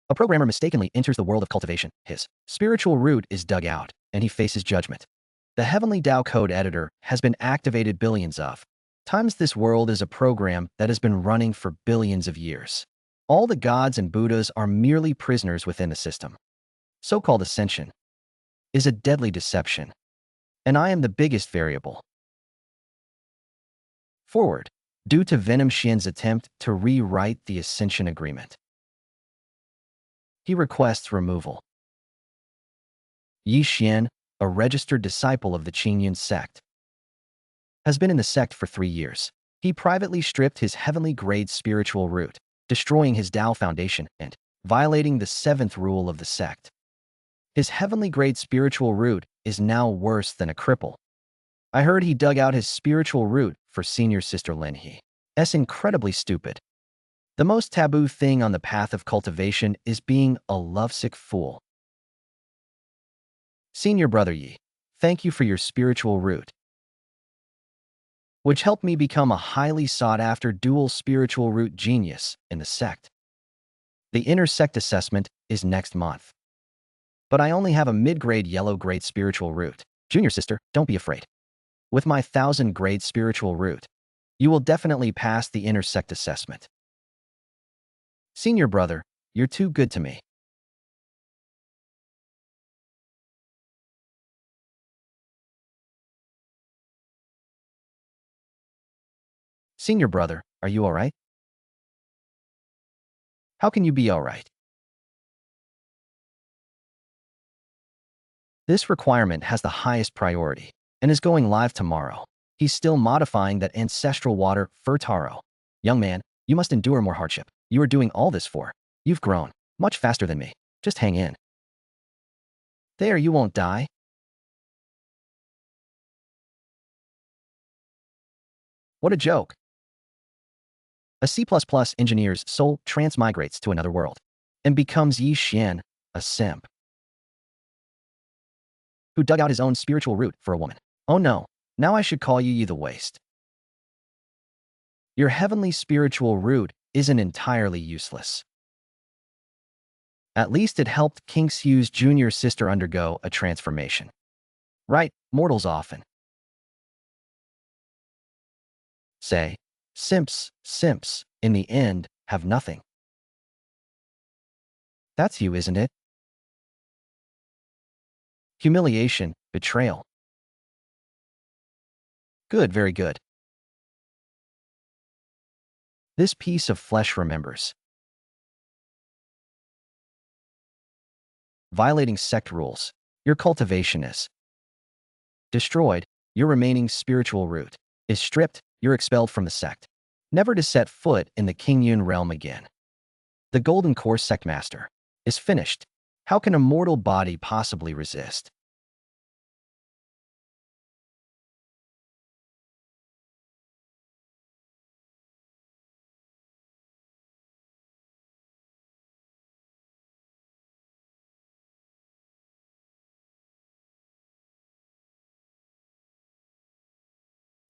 A programmer mistakenly enters the world of cultivation. His spiritual root is dug out, and he faces judgment. The Heavenly Dao code editor has been activated billions of times. This world is a program that has been running for billions of years. All the gods and Buddhas are merely prisoners within the system. So-called Ascension is a deadly deception, and I am the biggest variable. Forward. Due to Venom Xian's attempt to rewrite the Ascension agreement, he requests removal. Yi Xian, a registered disciple of the Qingxue sect, has been in the sect for 3 years. He privately stripped his heavenly grade spiritual root, destroying his Dao foundation and violating the 7th rule of the sect. His heavenly grade spiritual root is now worse than a cripple. I heard he dug out his spiritual root for senior sister Lin He. It's incredibly stupid. The most taboo thing on the path of cultivation is being a lovesick fool. Senior brother Yi, thank you for your spiritual root, which helped me become a highly sought-after dual spiritual root genius in the sect. The inner sect assessment is next month, but I only have a mid-grade yellow-grade spiritual root. Junior sister, don't be afraid. With my 1000-grade spiritual root, you will definitely pass the inner sect assessment. Senior brother, you're too good to me. Senior brother, are you all right? How can you be all right? This requirement has the highest priority and is going live tomorrow. He's still modifying that ancestral water for taro. Young man, you must endure more hardship. You are doing all this for. You've grown much faster than me. Just hang in. There, you won't die. What a joke. A C++ engineer's soul transmigrates to another world and becomes Yi Xian, a simp who dug out his own spiritual root for a woman. Oh no, now I should call you Yi the Waste. Your heavenly spiritual root isn't entirely useless. At least it helped Qingxue's junior sister undergo a transformation. Right, mortals often say, simps, in the end, have nothing. That's you, isn't it? Humiliation, betrayal. Good, very good. This piece of flesh remembers. Violating sect rules. Your cultivation is destroyed. Your remaining spiritual root is stripped. You're expelled from the sect, never to set foot in the Qingxue realm again. The Golden Core Sect Master is finished. How can a mortal body possibly resist?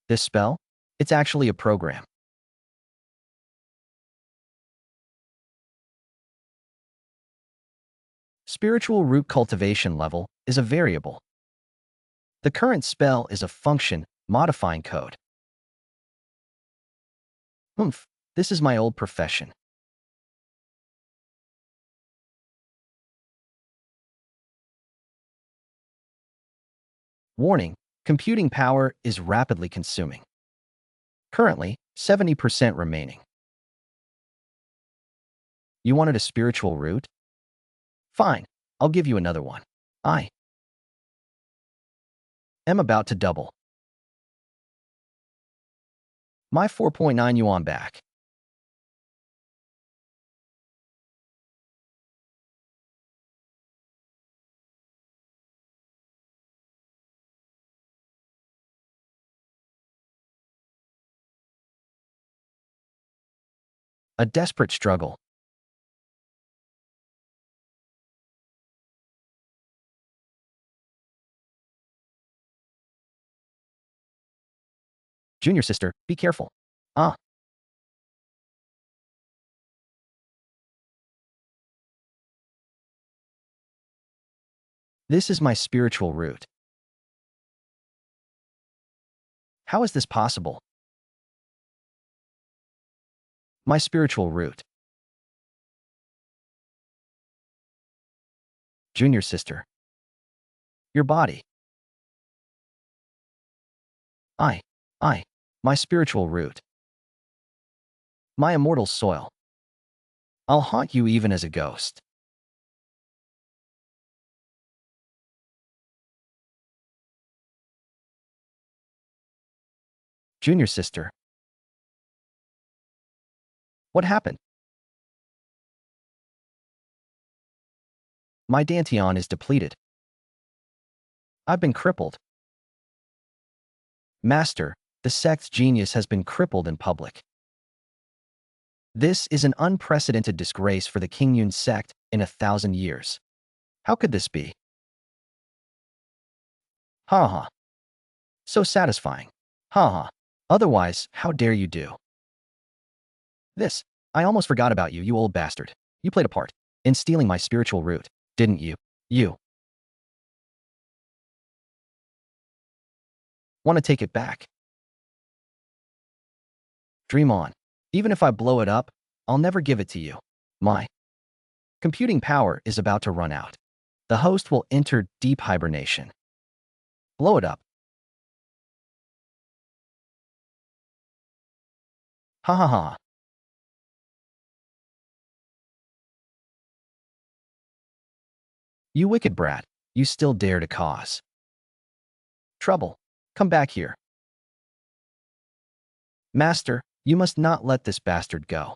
This spell? It's actually a program. Spiritual root cultivation level is a variable. The current spell is a function modifying code. This is my old profession. Warning, computing power is rapidly consuming. Currently, 70% remaining. You wanted a spiritual root? Fine, I'll give you another one. I am about to double my 4.9 yuan back. A desperate struggle. Junior sister, be careful. Ah. This is my spiritual root. How is this possible? My spiritual root. Junior sister. Your body. I. My spiritual root. My immortal soil. I'll haunt you even as a ghost. Junior sister. What happened? My dantian is depleted. I've been crippled. Master, the sect's genius has been crippled in public. This is an unprecedented disgrace for the Qingxue sect in 1,000 years. How could this be? Ha ha. So satisfying. Ha ha. Otherwise, how dare you do this? I almost forgot about you, you old bastard. You played a part in stealing my spiritual root, didn't you? You want to take it back? Dream on. Even if I blow it up, I'll never give it to you. My computing power is about to run out. The host will enter deep hibernation. Blow it up. Ha ha ha. You wicked brat, you still dare to cause trouble. Come back here. Master, you must not let this bastard go.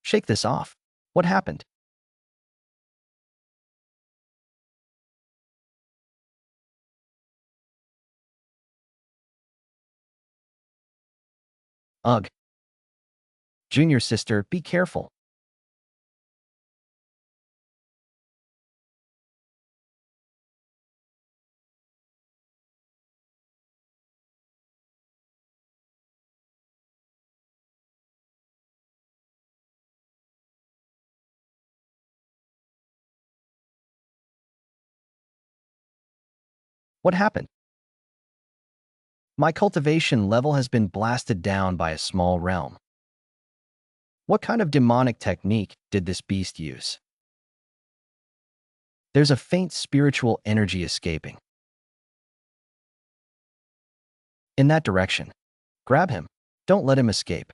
Shake this off. What happened? Ugh. Junior sister, be careful. What happened? My cultivation level has been blasted down by a small realm. What kind of demonic technique did this beast use? There's a faint spiritual energy escaping. In that direction. Grab him. Don't let him escape.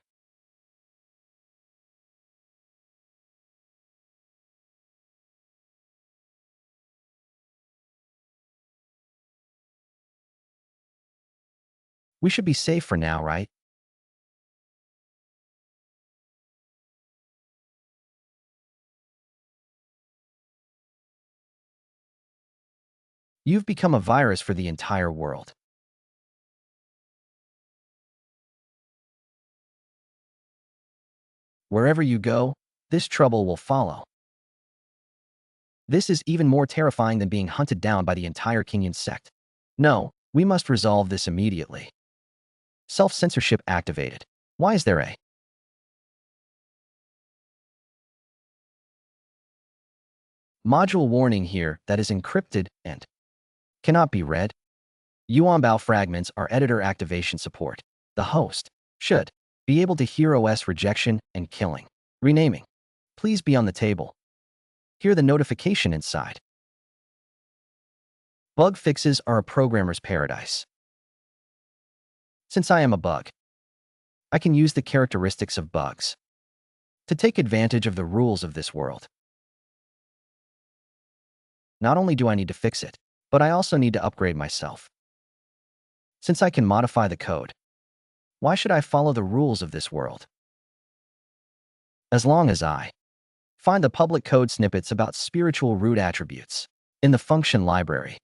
We should be safe for now, right? You've become a virus for the entire world. Wherever you go, this trouble will follow. This is even more terrifying than being hunted down by the entire Qingxue sect. No, we must resolve this immediately. Self-censorship activated. Why is there a module warning here that is encrypted and cannot be read? Wanbaofang fragments are editor activation support. The host should be able to hear OS rejection and killing. Renaming. Please be on the table. Hear the notification inside. Bug fixes are a programmer's paradise. Since I am a bug, I can use the characteristics of bugs to take advantage of the rules of this world. Not only do I need to fix it, but I also need to upgrade myself. Since I can modify the code, why should I follow the rules of this world? As long as I find the public code snippets about spiritual root attributes in the function library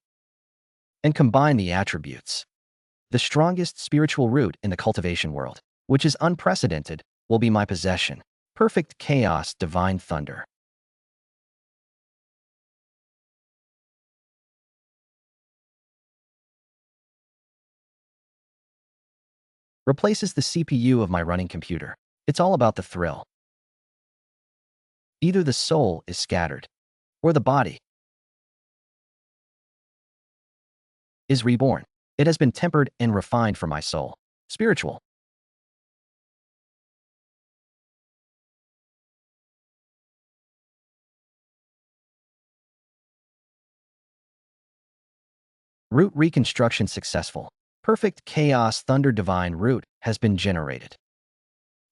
and combine the attributes, the strongest spiritual root in the cultivation world, which is unprecedented, will be my possession. Perfect chaos, divine thunder. replaces the CPU of my running computer. It's all about the thrill. Either the soul is scattered, or the body is reborn. It has been tempered and refined for my soul. Spiritual. Root reconstruction successful. Perfect chaos thunder divine root has been generated.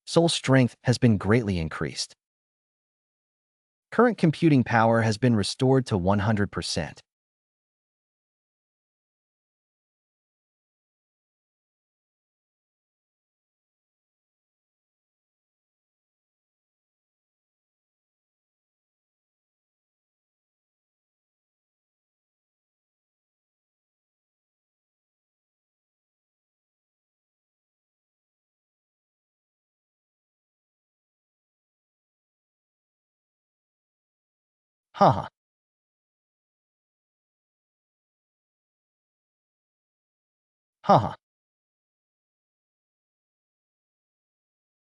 Soul strength has been greatly increased. Current computing power has been restored to 100%. Haha. Haha.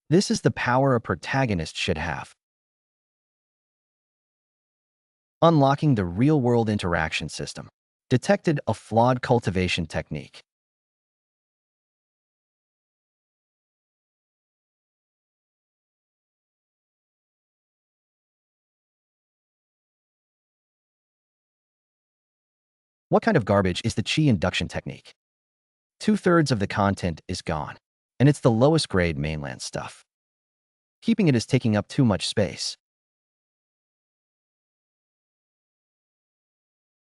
This is the power a protagonist should have. Unlocking the real-world interaction system. Detected a flawed cultivation technique. What kind of garbage is the Qi induction technique? 2/3 of the content is gone, and it's the lowest grade mainland stuff. Keeping it is taking up too much space.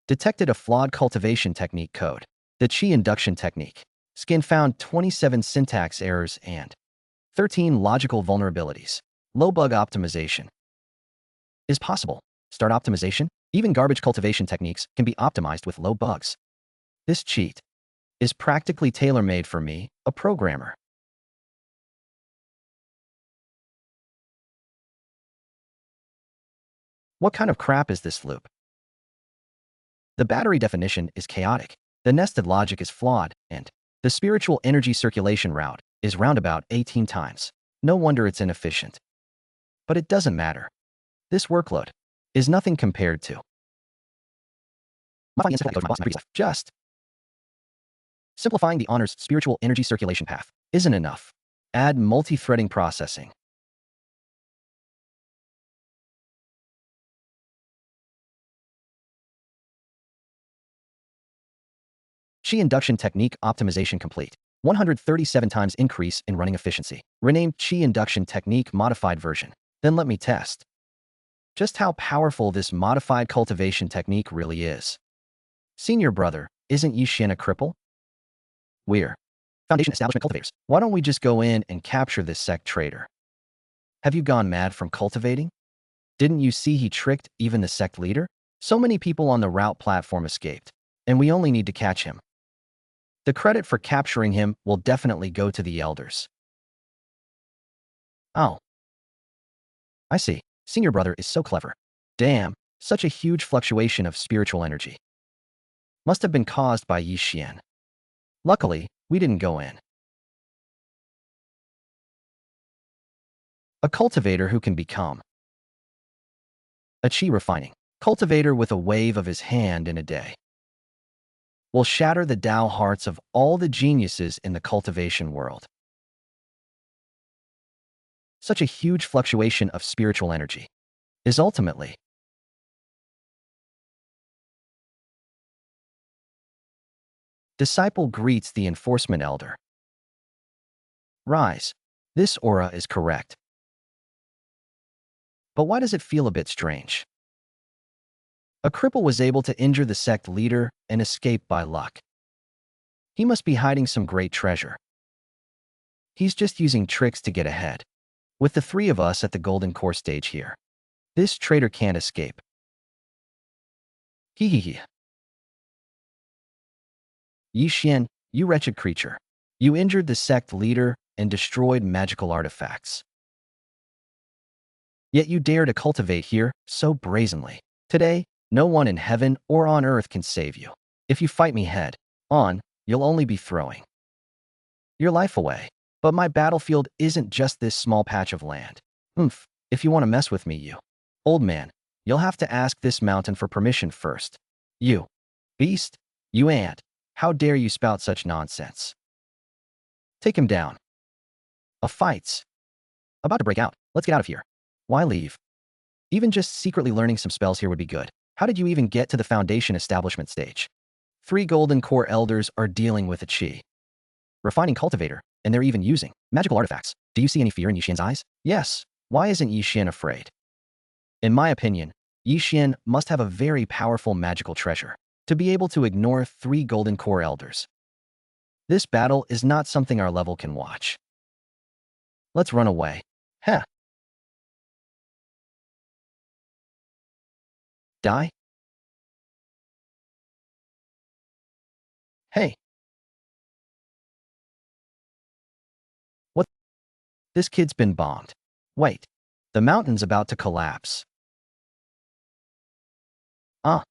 Detected a flawed cultivation technique code. The Qi induction technique. Skin found 27 syntax errors and 13 logical vulnerabilities. Low bug optimization is possible. Start optimization? Even garbage cultivation techniques can be optimized with low bugs. This cheat is practically tailor-made for me, a programmer. What kind of crap is this loop? The battery definition is chaotic, the nested logic is flawed, and the spiritual energy circulation route is roundabout 18 times. No wonder it's inefficient. But it doesn't matter. This workload is nothing compared to just simplifying the honor's spiritual energy circulation path isn't enough. Add multi-threading processing. Qi induction technique optimization complete. 137 times increase in running efficiency. Renamed Qi induction technique modified version. Then let me test just how powerful this modified cultivation technique really is. Senior brother, isn't Xuan a cripple? We're Foundation Establishment Cultivators. Why don't we just go in and capture this sect traitor? Have you gone mad from cultivating? Didn't you see he tricked even the sect leader? So many people on the route platform escaped, and we only need to catch him. The credit for capturing him will definitely go to the elders. Oh. I see. Senior brother is so clever. Damn, such a huge fluctuation of spiritual energy. Must have been caused by Xuan. Luckily, we didn't go in. A cultivator who can become a Qi refining cultivator with a wave of his hand in a day will shatter the Dao hearts of all the geniuses in the cultivation world. Such a huge fluctuation of spiritual energy is ultimately disciple greets the enforcement elder. Rise. This aura is correct. But why does it feel a bit strange? A cripple was able to injure the sect leader and escape by luck. He must be hiding some great treasure. He's just using tricks to get ahead. With the three of us at the golden core stage here, this traitor can't escape. Hee hee hee. Xuan, you wretched creature. You injured the sect leader and destroyed magical artifacts. Yet you dare to cultivate here so brazenly. Today, no one in heaven or on earth can save you. If you fight me head on, you'll only be throwing your life away. But my battlefield isn't just this small patch of land. If you want to mess with me, you old man, you'll have to ask this mountain for permission first. You beast, you ant, how dare you spout such nonsense? Take him down. A fight's about to break out. Let's get out of here. Why leave? Even just secretly learning some spells here would be good. How did you even get to the foundation establishment stage? 3 golden core elders are dealing with a chi. Refining cultivator, and they're even using magical artifacts. Do you see any fear in Yixian's eyes? Yes. Why isn't Yixian afraid? In my opinion, Yixian must have a very powerful magical treasure to be able to ignore 3 golden core elders. This battle is not something our level can watch. Let's run away. Heh. Die? Hey. What? This kid's been bombed. Wait. The mountain's about to collapse. Ah.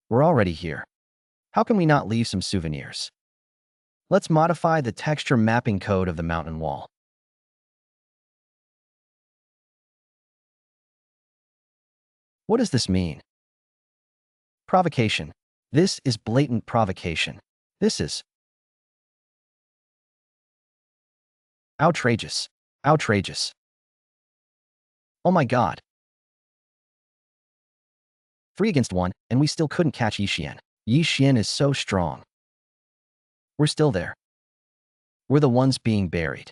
We're already here. How can we not leave some souvenirs? Let's modify the texture mapping code of the mountain wall. What does this mean? Provocation. This is blatant provocation. This is outrageous. Outrageous. Oh my god. 3 against 1, and we still couldn't catch Yixian. Yixian is so strong. We're still there. We're the ones being buried.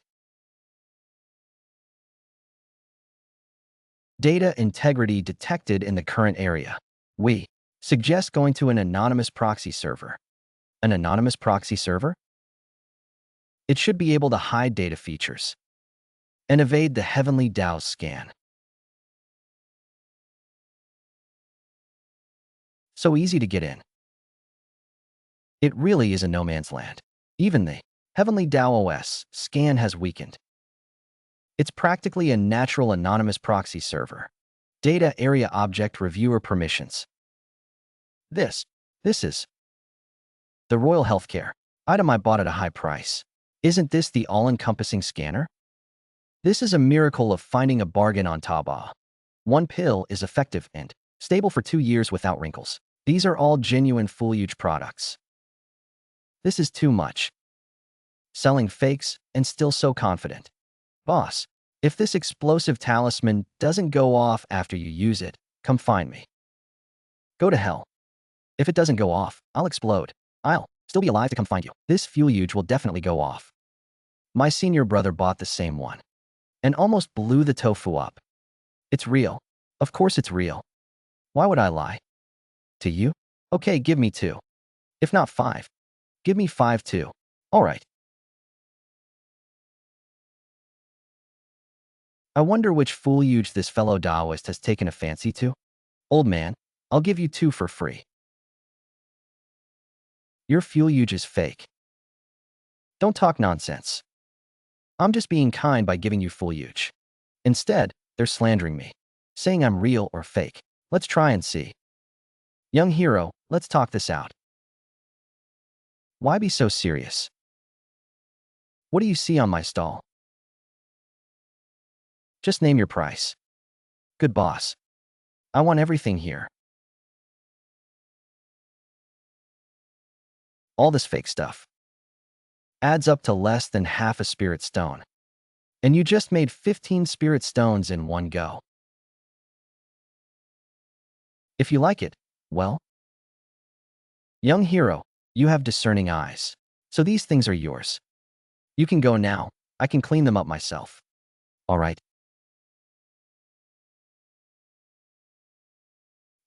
Data integrity detected in the current area. We suggest going to an anonymous proxy server. An anonymous proxy server? It should be able to hide data features and evade the Heavenly Dao scan. So easy to get in. It really is a no man's land. Even the Heavenly Dao OS scan has weakened. It's practically a natural anonymous proxy server. Data area object reviewer permissions. This is the Royal Healthcare item I bought at a high price. Isn't this the all-encompassing scanner? This is a miracle of finding a bargain on Taobao. 1 pill is effective and stable for 2 years without wrinkles. These are all genuine full-use products. This is too much. Selling fakes and still so confident. Boss, if this explosive talisman doesn't go off after you use it, come find me. Go to hell. If it doesn't go off, I'll explode. I'll still be alive to come find you. This fuel-uge will definitely go off. My senior brother bought the same one and almost blew the tofu up. It's real. Of course it's real. Why would I lie? To you? Okay, give me 2. If not 5. Give me 5 too. All right. I wonder which full-uge this fellow Taoist has taken a fancy to. Old man, I'll give you 2 for free. Your fuel-uge is fake. Don't talk nonsense. I'm just being kind by giving you full-uge. Instead, they're slandering me, saying I'm real or fake. Let's try and see. Young hero, let's talk this out. Why be so serious? What do you see on my stall? Just name your price. Good boss. I want everything here. All this fake stuff adds up to less than half a spirit stone. And you just made 15 spirit stones in one go. If you like it, well. Young hero, you have discerning eyes. So these things are yours. You can go now. I can clean them up myself. All right.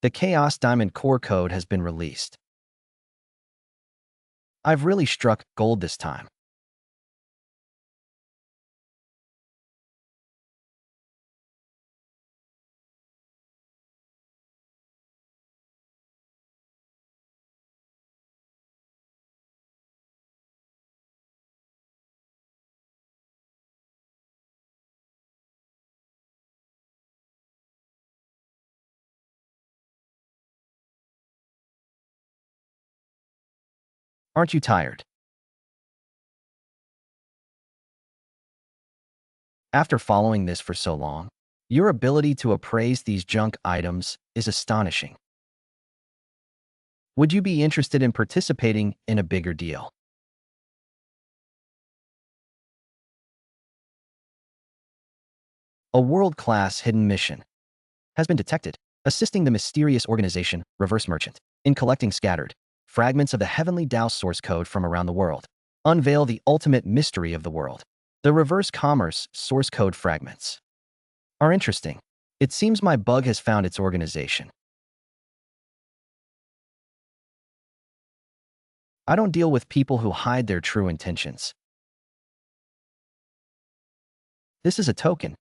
The Chaos Diamond Core Code has been released. I've really struck gold this time. Aren't you tired? After following this for so long, your ability to appraise these junk items is astonishing. Would you be interested in participating in a bigger deal? A world-class hidden mission has been detected, assisting the mysterious organization, Reverse Merchant, in collecting scattered fragments of the Heavenly Dao source code from around the world. Unveil the ultimate mystery of the world. The reverse commerce source code fragments are interesting. It seems my bug has found its organization. I don't deal with people who hide their true intentions. This is a token,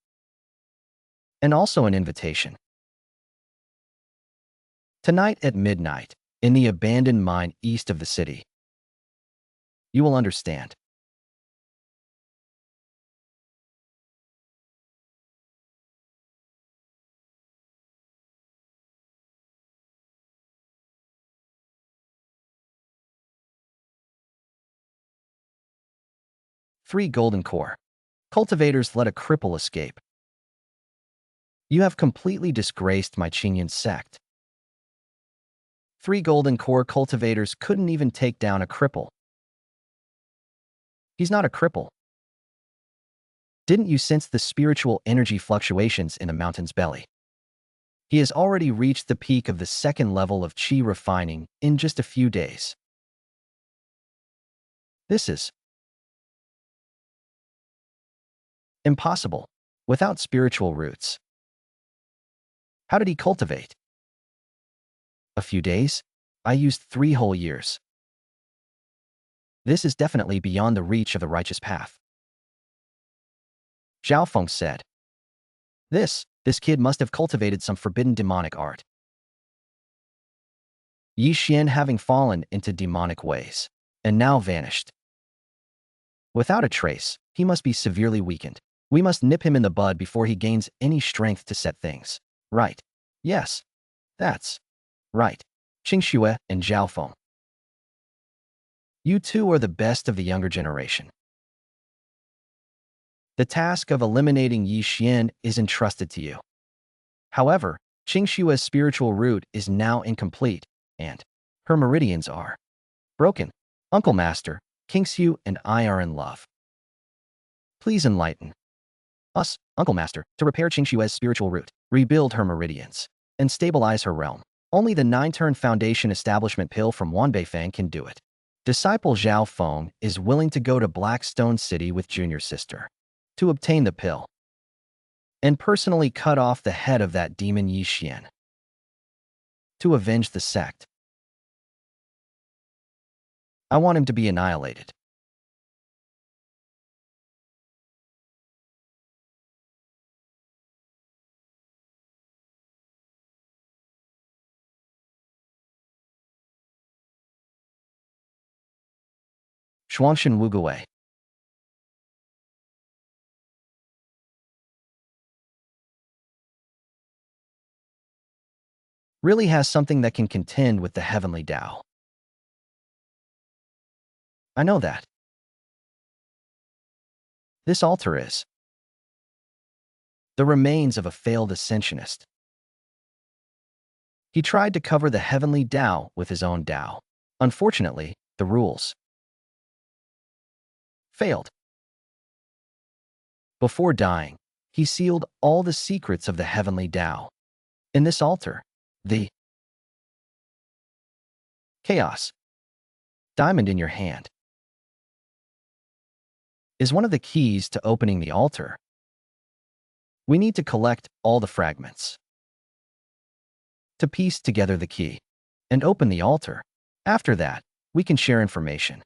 and also an invitation. Tonight at midnight, in the abandoned mine east of the city, you will understand. Three golden core. Cultivators let a cripple escape. You have completely disgraced my Qingyan sect. Three golden core cultivators couldn't even take down a cripple. He's not a cripple. Didn't you sense the spiritual energy fluctuations in the mountain's belly? He has already reached the peak of the second level of qi refining in just a few days. This is impossible without spiritual roots. How did he cultivate? A few days? I used 3 whole years. This is definitely beyond the reach of the righteous path. Wanbaofang said. This kid must have cultivated some forbidden demonic art. Yi Xian having fallen into demonic ways, and now vanished. Without a trace, he must be severely weakened. We must nip him in the bud before he gains any strength to set things right. Yes, that's right. Qingxue and Wanbaofang. You two are the best of the younger generation. The task of eliminating Yi Xian is entrusted to you. However, Qingxue's spiritual root is now incomplete, and her meridians are broken. Uncle Master, Qingxue and I are in love. Please enlighten us, Uncle Master, to repair Qingxue's spiritual root, rebuild her meridians, and stabilize her realm. Only the 9-turn foundation establishment pill from Wanbaofang can do it. Disciple Wanbaofang is willing to go to Blackstone City with junior sister to obtain the pill and personally cut off the head of that demon Yi Xian to avenge the sect. I want him to be annihilated. Xuan Wugui. Really has something that can contend with the Heavenly Dao. I know that. This altar is the remains of a failed Ascensionist. He tried to cover the Heavenly Dao with his own Dao. Unfortunately, the rules failed. Before dying, he sealed all the secrets of the Heavenly Dao. In this altar, the chaos diamond in your hand is one of the keys to opening the altar. We need to collect all the fragments to piece together the key and open the altar. After that, we can share information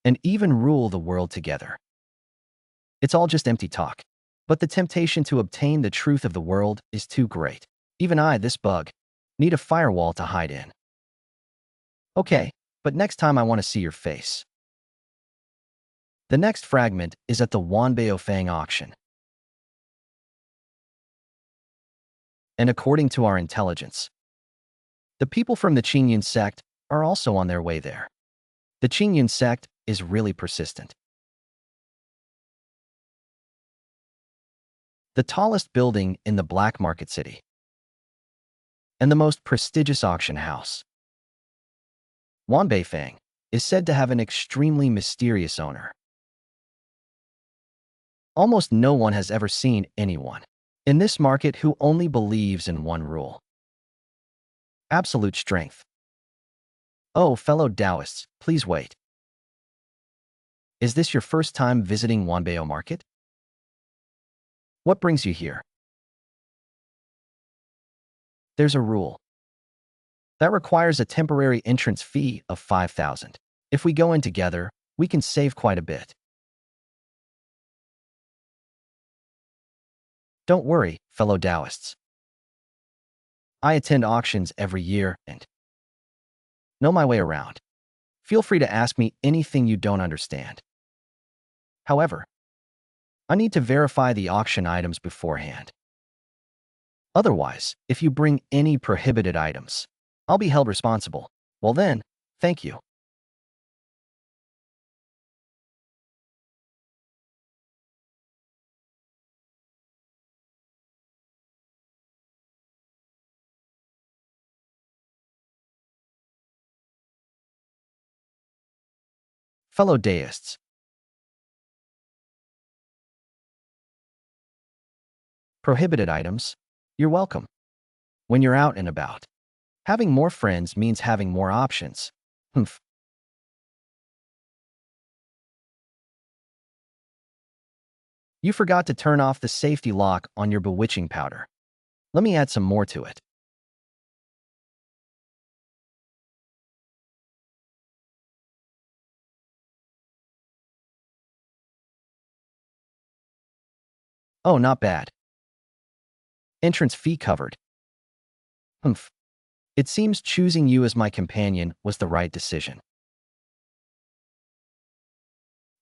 and even rule the world together. It's all just empty talk, but the temptation to obtain the truth of the world is too great. Even I, this bug, need a firewall to hide in. Okay, but next time I want to see your face. The next fragment is at the Wanbaofang auction. And according to our intelligence, the people from the Qingyan sect are also on their way there. The Qingxue sect is really persistent. The tallest building in the black market city. And the most prestigious auction house. Wanbaofang is said to have an extremely mysterious owner. Almost no one has ever seen anyone in this market who only believes in one rule: absolute strength. Oh, fellow Taoists, please wait. Is this your first time visiting Wanbao Market? What brings you here? There's a rule. That requires a temporary entrance fee of 5,000. If we go in together, we can save quite a bit. Don't worry, fellow Taoists. I attend auctions every year and know my way around. Feel free to ask me anything you don't understand. However, I need to verify the auction items beforehand. Otherwise, if you bring any prohibited items, I'll be held responsible. Well then, thank you. Fellow deists, prohibited items, you're welcome. When you're out and about, having more friends means having more options. Humph. You forgot to turn off the safety lock on your bewitching powder. Let me add some more to it. Oh, not bad. Entrance fee covered. Humph. It seems choosing you as my companion was the right decision.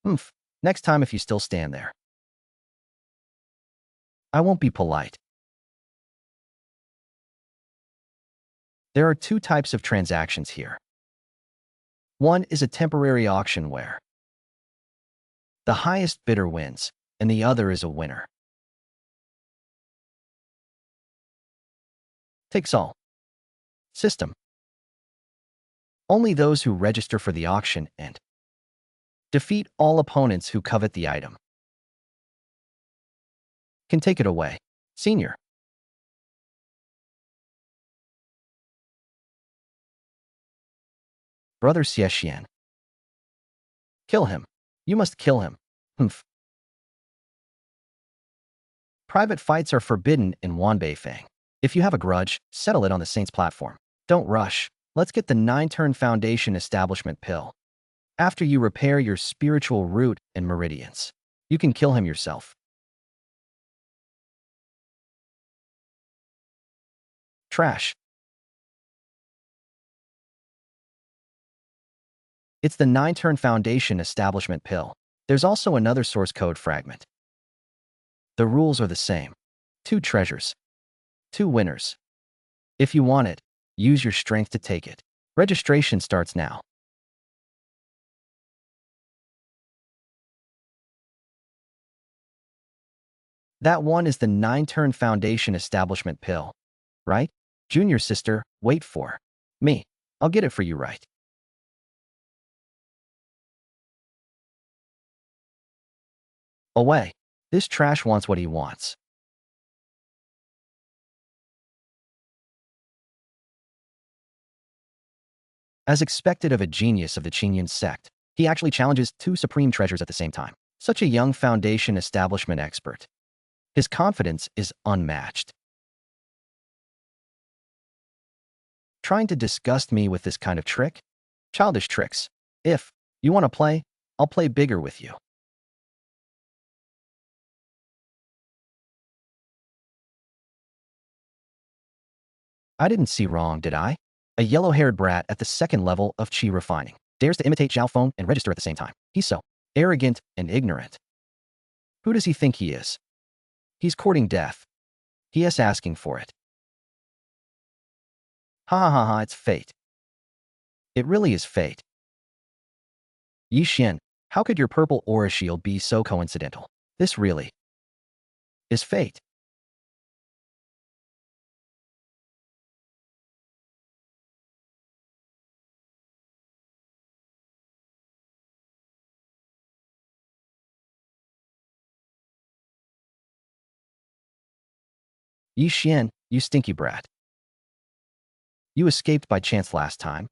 Humph. Next time if you still stand there, I won't be polite. There are two types of transactions here. One is a temporary auction where the highest bidder wins, and the other is a winner. Takes all. System. Only those who register for the auction and defeat all opponents who covet the item can take it away. Senior. Brother Xian. Kill him. You must kill him. Humph. Private fights are forbidden in Wanbaofang. If you have a grudge, settle it on the Saint's platform. Don't rush. Let's get the 9-turn foundation establishment pill. After you repair your spiritual root and meridians, you can kill him yourself. Trash. It's the 9-turn foundation establishment pill. There's also another source code fragment. The rules are the same. 2 treasures. 2 winners. If you want it, use your strength to take it. Registration starts now. That one is the 9-turn foundation establishment pill, right? Junior sister, wait for me. I'll get it for you right. Away. This trash wants what he wants. As expected of a genius of the Qingxue sect, he actually challenges 2 supreme treasures at the same time. Such a young foundation establishment expert. His confidence is unmatched. Trying to disgust me with this kind of trick? Childish tricks. If you want to play, I'll play bigger with you. I didn't see wrong, did I? A yellow-haired brat at the 2nd level of Qi refining dares to imitate Xiaofeng and register at the same time. He's so arrogant and ignorant. Who does he think he is? He's courting death. He is asking for it. Ha ha ha ha, it's fate. It really is fate. Yi Xian, how could your purple aura shield be so coincidental? This really is fate. Yi Xian, you stinky brat. You escaped by chance last time.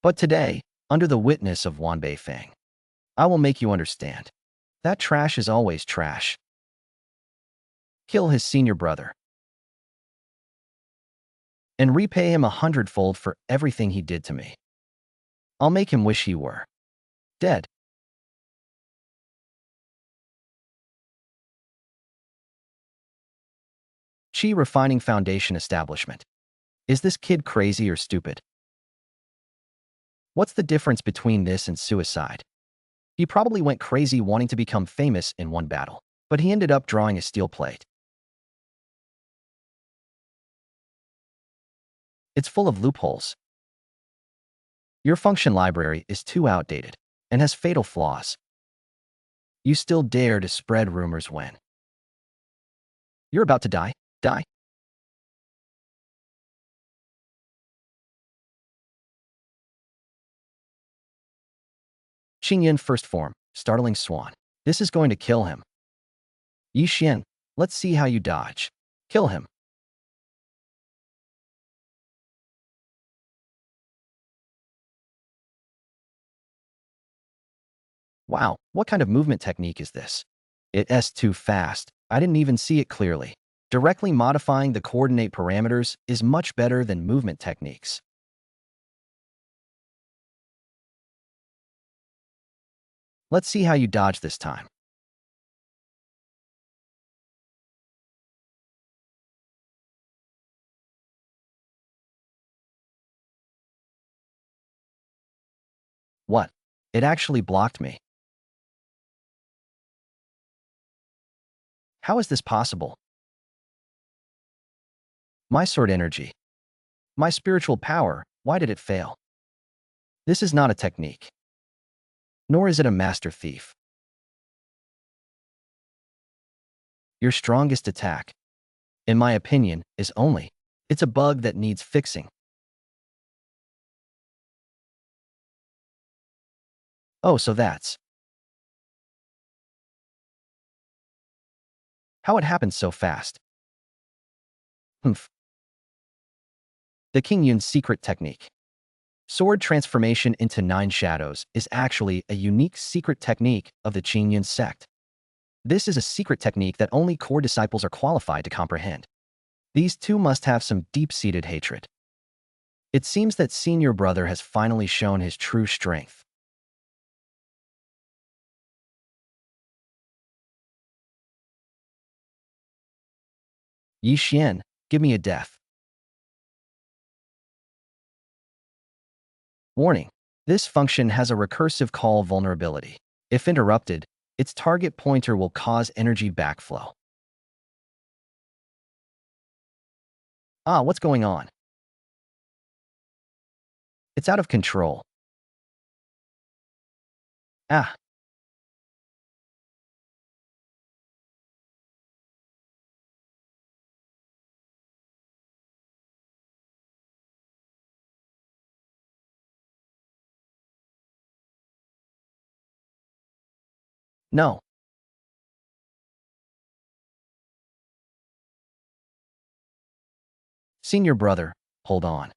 But today, under the witness of Wanbaofang, I will make you understand. That trash is always trash. Kill his senior brother. And repay him 100-fold for everything he did to me. I'll make him wish he were dead. Qi Refining Foundation Establishment. Is this kid crazy or stupid? What's the difference between this and suicide? He probably went crazy wanting to become famous in one battle, but he ended up drawing a steel plate. It's full of loopholes. Your function library is too outdated and has fatal flaws. You still dare to spread rumors when you're about to die? Die? Qingyan first form, startling Xuan. This is going to kill him. Yi Xian, let's see how you dodge. Kill him. Wow, what kind of movement technique is this? It's too fast. I didn't even see it clearly. Directly modifying the coordinate parameters is much better than movement techniques. Let's see how you dodge this time. What? It actually blocked me. How is this possible? My sword energy. My spiritual power, why did it fail? This is not a technique. Nor is it a master thief. Your strongest attack, in my opinion, is only. It's a bug that needs fixing. Oh, so that's how it happened so fast. Humph. The Qingxue's secret technique. Sword transformation into 9 shadows is actually a unique secret technique of the Qingxue sect. This is a secret technique that only core disciples are qualified to comprehend. These two must have some deep-seated hatred. It seems that senior brother has finally shown his true strength. Yi Xian, give me a death. Warning. This function has a recursive call vulnerability. If interrupted, its target pointer will cause energy backflow. Ah, what's going on? It's out of control. Ah, no. Senior brother, hold on.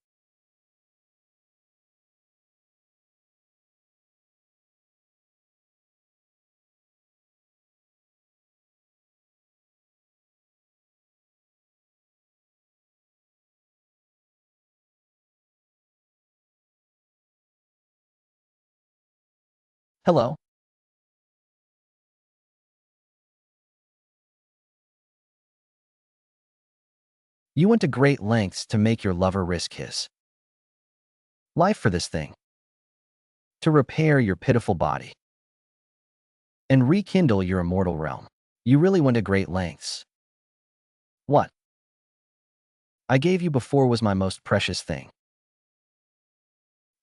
Hello? You went to great lengths to make your lover risk his life for this thing. To repair your pitiful body. And rekindle your immortal realm. You really went to great lengths. What I gave you before was my most precious thing.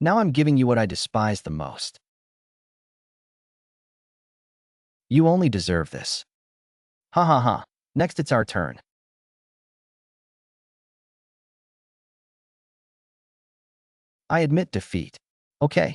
Now I'm giving you what I despise the most. You only deserve this. Ha ha ha. Next it's our turn. I admit defeat. Okay.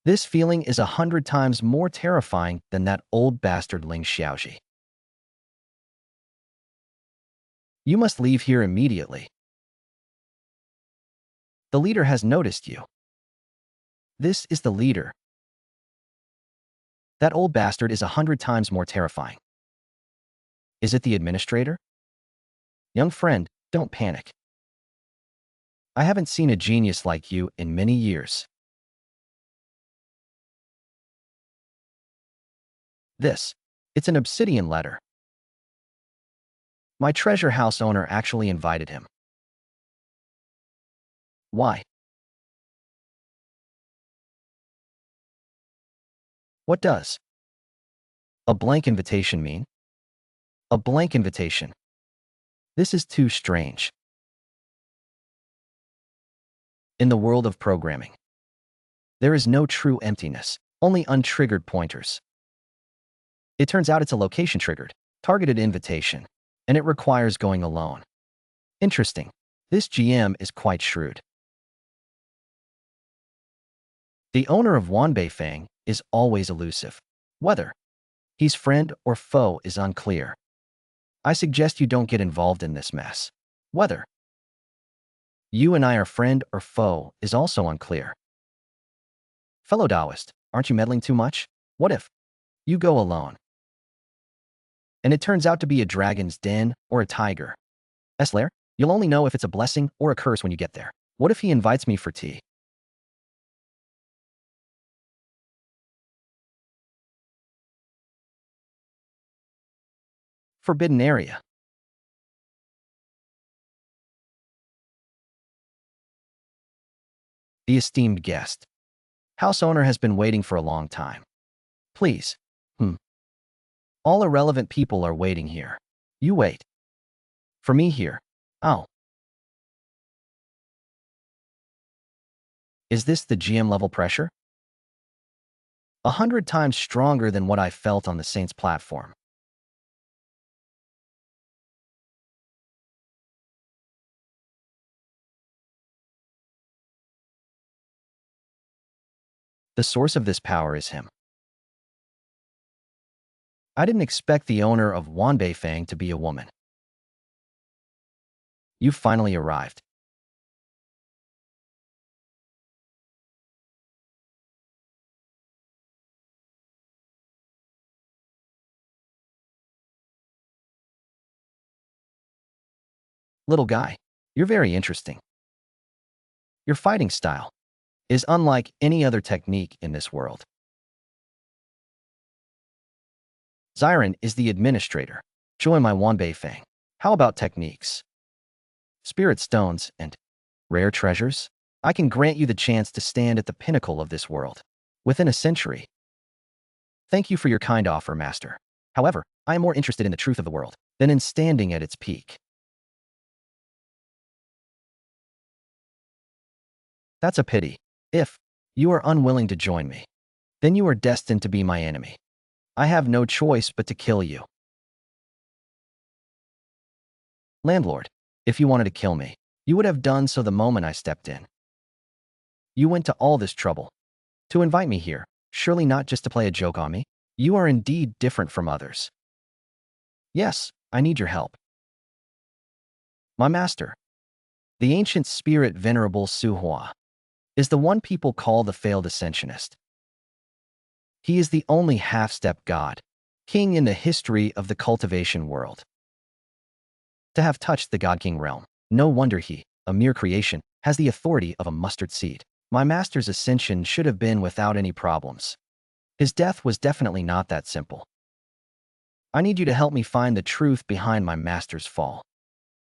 This feeling is 100 times more terrifying than that old bastard Ling Xiaoji. You must leave here immediately. The leader has noticed you. This is the leader. That old bastard is 100 times more terrifying. Is it the administrator? Young friend, don't panic. I haven't seen a genius like you in many years. It's an obsidian letter. My treasure house owner actually invited him. Why? What does a blank invitation mean? A blank invitation. This is too strange. In the world of programming, there is no true emptiness, only untriggered pointers. It turns out it's a location-triggered, targeted invitation, and it requires going alone. Interesting. This GM is quite shrewd. The owner of Wanbaofang is always elusive. Whether he's friend or foe is unclear. I suggest you don't get involved in this mess. Whether you and I are friend or foe is also unclear. Fellow Taoist, aren't you meddling too much? What if you go alone and it turns out to be a dragon's den or a tiger's lair? You'll only know if it's a blessing or a curse when you get there. What if he invites me for tea? Forbidden area. The esteemed guest. House owner has been waiting for a long time. Please. All irrelevant people are waiting here. You wait. For me here. Oh. Is this the GM level pressure? 100 times stronger than what I felt on the Saints platform. The source of this power is him. I didn't expect the owner of Wanbaofang to be a woman. You finally arrived. Little guy, you're very interesting. Your fighting style is unlike any other technique in this world. Xiren is the administrator. Join my Wanbaofang. How about techniques? Spirit stones and rare treasures? I can grant you the chance to stand at the pinnacle of this world within a century. Thank you for your kind offer, Master. However, I am more interested in the truth of the world than in standing at its peak. That's a pity. If you are unwilling to join me, then you are destined to be my enemy. I have no choice but to kill you. Landlord, if you wanted to kill me, you would have done so the moment I stepped in. You went to all this trouble to invite me here, surely not just to play a joke on me. You are indeed different from others. Yes, I need your help. My master, the ancient spirit Venerable Xuan, is the one people call the failed Ascensionist. He is the only half-step god, king in the history of the cultivation world. To have touched the God-King realm, no wonder he, a mere creation, has the authority of a mustard seed. My master's ascension should have been without any problems. His death was definitely not that simple. I need you to help me find the truth behind my master's fall.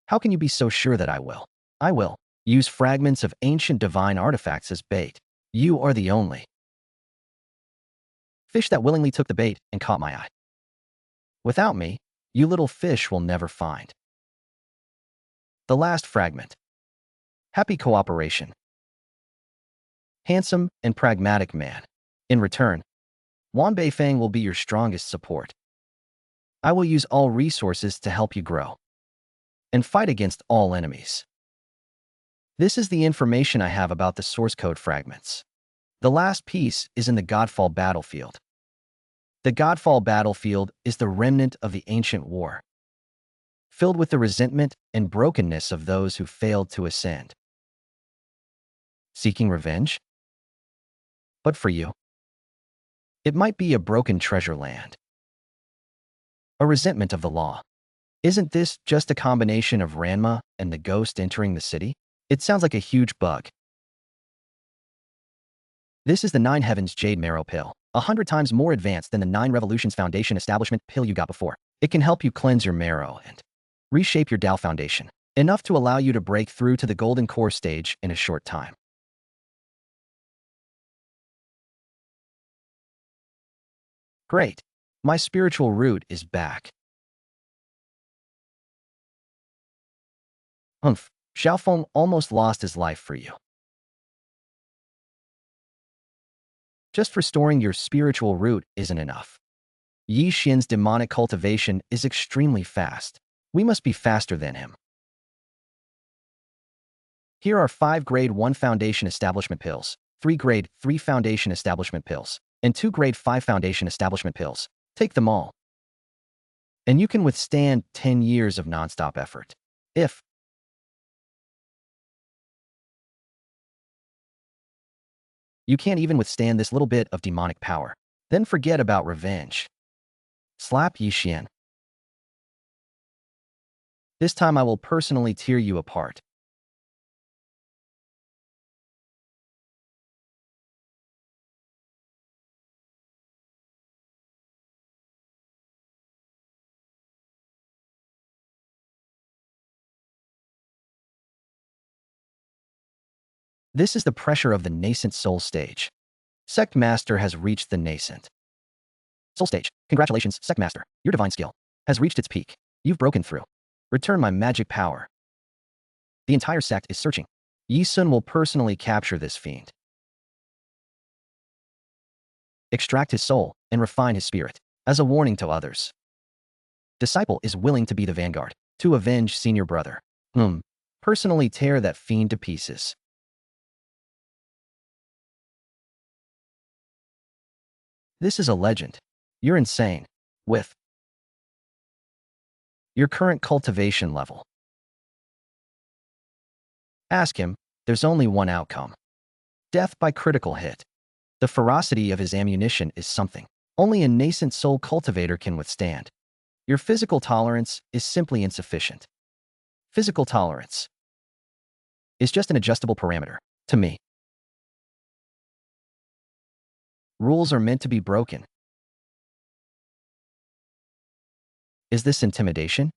How can you be so sure that I will? I will use fragments of ancient divine artifacts as bait. You are the only Fish that willingly took the bait and caught my eye. Without me, you little fish will never find. The last fragment. Happy cooperation. Handsome and pragmatic man. In return, Wanbaofang will be your strongest support. I will use all resources to help you grow and fight against all enemies. This is the information I have about the source code fragments. The last piece is in the Godfall battlefield. The Godfall battlefield is the remnant of the ancient war, filled with the resentment and brokenness of those who failed to ascend. Seeking revenge? But for you, it might be a broken treasure land. A resentment of the law. Isn't this just a combination of Ranma and the ghost entering the city? It sounds like a huge bug. This is the 9 Heavens Jade Marrow Pill, 100 times more advanced than the 9 Revolutions Foundation Establishment pill you got before. It can help you cleanse your marrow and reshape your Dao foundation, enough to allow you to break through to the golden core stage in a short time. Great. My spiritual root is back. Xiaofeng almost lost his life for you. Just restoring your spiritual root isn't enough. Yi Xian's demonic cultivation is extremely fast. We must be faster than him. Here are 5 Grade 1 Foundation Establishment pills, 3 Grade 3 Foundation Establishment pills, and 2 Grade 5 Foundation Establishment pills. Take them all. And you can withstand 10 years of nonstop effort. If you can't even withstand this little bit of demonic power, then forget about revenge. Slap Yi Xian. This time I will personally tear you apart. This is the pressure of the nascent soul stage. Sect Master has reached the nascent soul stage. Congratulations, Sect Master. Your divine skill has reached its peak. You've broken through. Return my magic power. The entire sect is searching. Yi Sun will personally capture this fiend, extract his soul, and refine his spirit as a warning to others. Disciple is willing to be the vanguard to avenge senior brother. Personally tear that fiend to pieces. This is a legend. You're insane. With your current cultivation level. Ask him, there's only one outcome. Death by critical hit. The ferocity of his ammunition is something only a nascent soul cultivator can withstand. Your physical tolerance is simply insufficient. Physical tolerance is just an adjustable parameter to me. Rules are meant to be broken. Is this intimidation?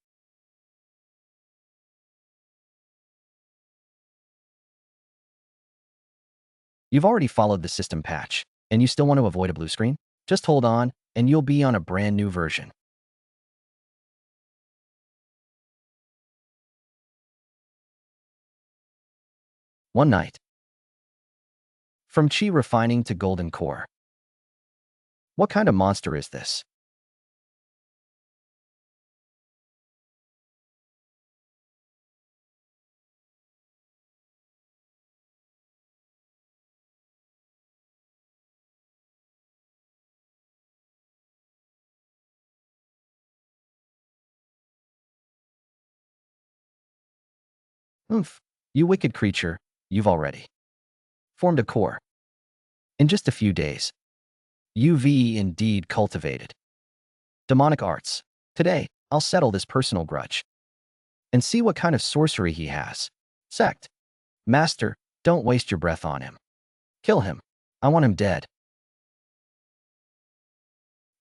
You've already followed the system patch, and you still want to avoid a blue screen? Just hold on, and you'll be on a brand new version. One night. From Qi refining to golden core. What kind of monster is this? You wicked creature, you've already formed a core. In just a few days, UV indeed cultivated. Demonic arts. Today, I'll settle this personal grudge and see what kind of sorcery he has. Sect. Master, don't waste your breath on him. Kill him. I want him dead.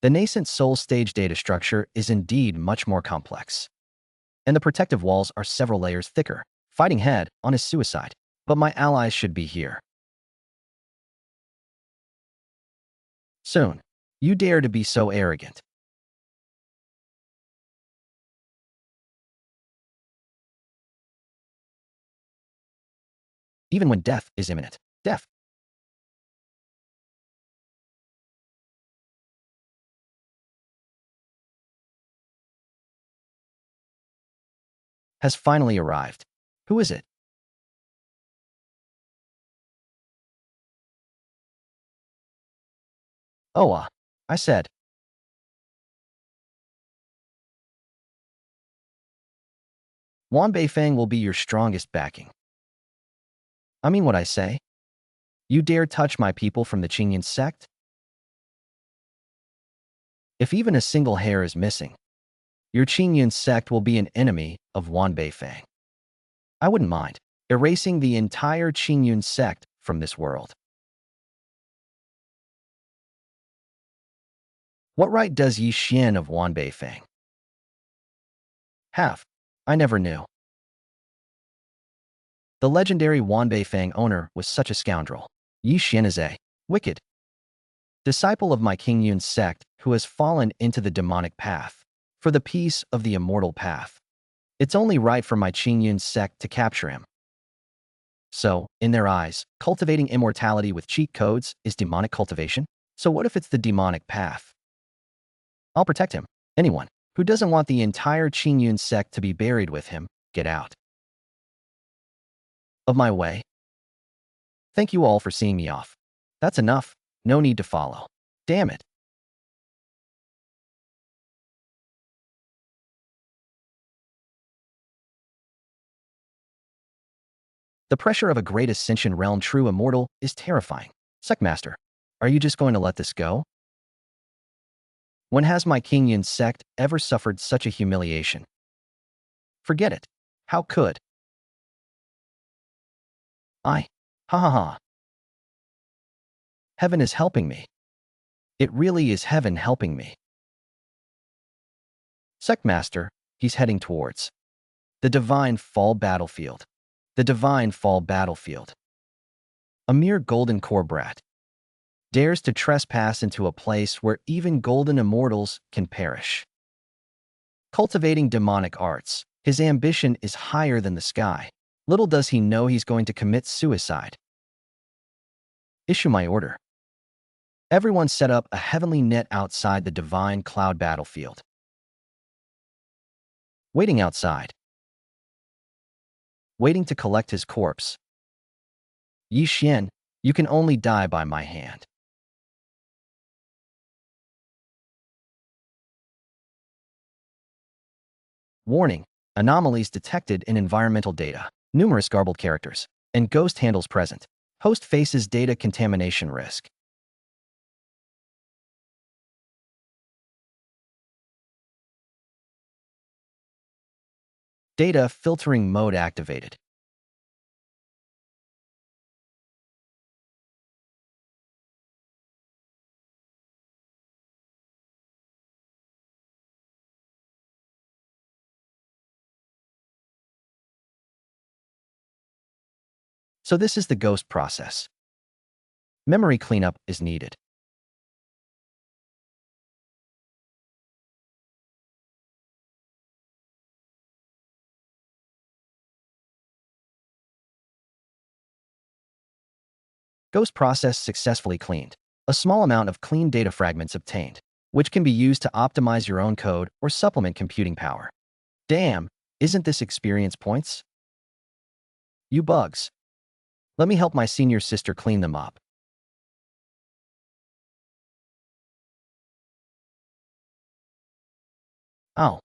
The nascent soul stage data structure is indeed much more complex, and the protective walls are several layers thicker. Fighting head on is suicide, but my allies should be here soon. You dare to be so arrogant. Even when death is imminent. Death has finally arrived. Who is it? Oh, I said. Wanbaofang will be your strongest backing. I mean what I say. You dare touch my people from the Qingxue sect? If even a single hair is missing, your Qingxue sect will be an enemy of Wanbaofang. I wouldn't mind erasing the entire Qingxue sect from this world. What right does Yi Xian of Wanbaofang have? I never knew. The legendary Wanbaofang owner was such a scoundrel. Yi Xian is a wicked disciple of my Qingxue sect who has fallen into the demonic path. For the peace of the immortal path, it's only right for my Qingxue sect to capture him. So, in their eyes, cultivating immortality with cheat codes is demonic cultivation? So what if it's the demonic path? I'll protect him. Anyone who doesn't want the entire Qingxue sect to be buried with him, get out of my way. Thank you all for seeing me off. That's enough. No need to follow. Damn it. The pressure of a great Ascension realm true immortal is terrifying. Sectmaster, are you just going to let this go? When has my Qingxue sect ever suffered such a humiliation? Forget it. How could I? Ha ha ha. Heaven is helping me. It really is heaven helping me. Sectmaster, he's heading towards the Divine Fall battlefield. The Divine Fall battlefield. A mere golden core brat dares to trespass into a place where even golden immortals can perish. Cultivating demonic arts, his ambition is higher than the sky. Little does he know he's going to commit suicide. Issue my order. Everyone set up a heavenly net outside the divine cloud battlefield. Waiting outside. Waiting to collect his corpse. Yi Xian, you can only die by my hand. Warning, anomalies detected in environmental data. Numerous garbled characters and ghost handles present. Host faces data contamination risk. Data filtering mode activated. So this is the ghost process. Memory cleanup is needed. Ghost process successfully cleaned. A small amount of clean data fragments obtained, which can be used to optimize your own code or supplement computing power. Damn, isn't this experience points? You bugs. Let me help my senior sister clean them up. Oh.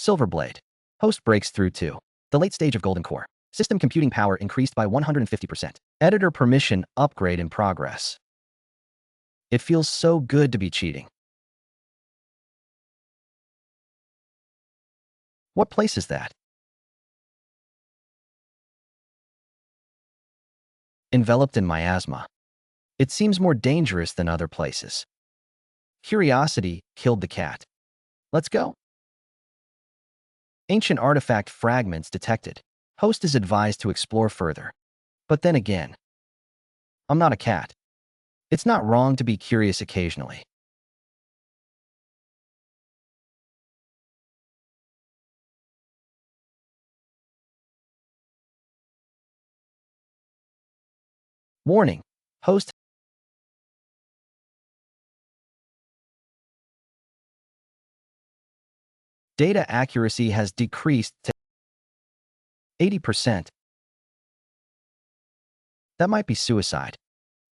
Silverblade. Host breaks through to the late stage of Golden Core. System computing power increased by 150%. Editor permission upgrade in progress. It feels so good to be cheating. What place is that? enveloped in miasma. It seems more dangerous than other places. Curiosity killed the cat. Let's go. Ancient artifact fragments detected. Host is advised to explore further. But then again, I'm not a cat. It's not wrong to be curious occasionally. Warning. Host data accuracy has decreased to 80%. That might be suicide.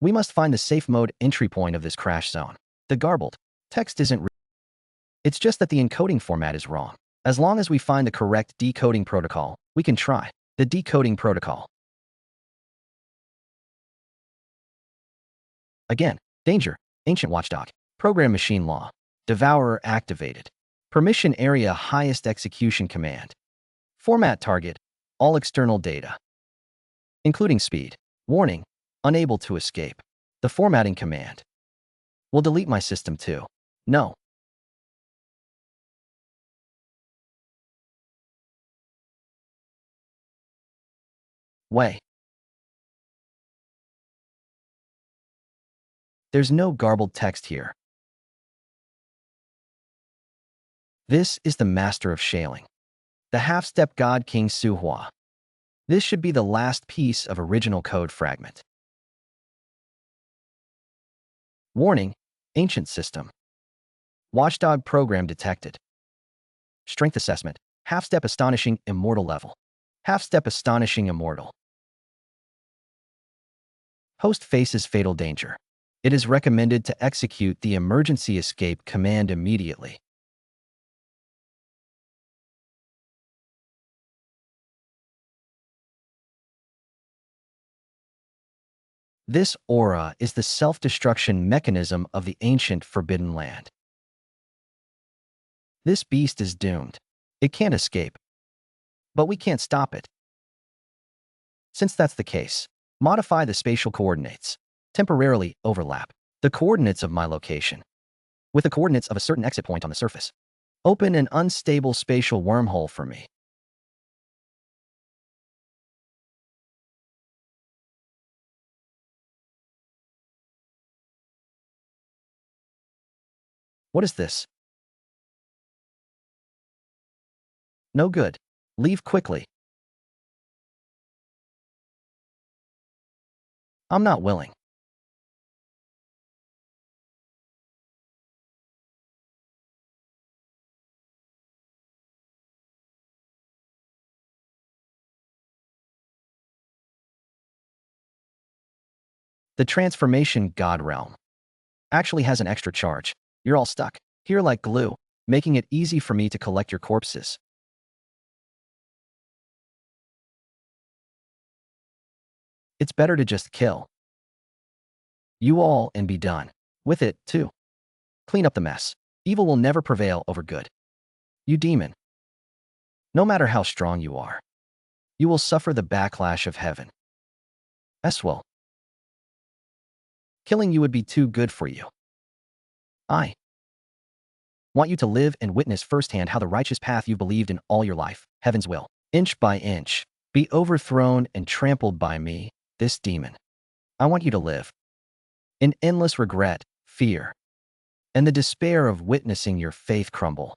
We must find the safe mode entry point of this crash zone. The garbled text isn't real. It's just that the encoding format is wrong. As long as we find the correct decoding protocol, we can try. The decoding protocol. Again, danger. Ancient watchdog. Program machine law. Devourer activated. Permission area highest execution command. Format target. All external data, including speed. Warning. Unable to escape. The formatting command will delete my system too. No. Way. There's no garbled text here. This is the master of shaling. The half-step god Qingxue. This should be the last piece of original code fragment. Warning. Ancient system. Watchdog program detected. Strength assessment. Half-step astonishing immortal level. Half-step astonishing immortal. Host faces fatal danger. It is recommended to execute the emergency escape command immediately. This aura is the self-destruction mechanism of the ancient forbidden land. This beast is doomed. It can't escape. But we can't stop it. Since that's the case, modify the spatial coordinates. Temporarily overlap the coordinates of my location with the coordinates of a certain exit point on the surface. Open an unstable spatial wormhole for me. What is this? No good. Leave quickly. I'm not willing. The transformation god realm actually has an extra charge. You're all stuck here like glue, making it easy for me to collect your corpses. It's better to just kill you all and be done with it, too. Clean up the mess. Evil will never prevail over good. You demon. No matter how strong you are, you will suffer the backlash of heaven. Will. Killing you would be too good for you. I want you to live and witness firsthand how the righteous path you believed in all your life, heaven's will, inch by inch, be overthrown and trampled by me, this demon. I want you to live in endless regret, fear, and the despair of witnessing your faith crumble.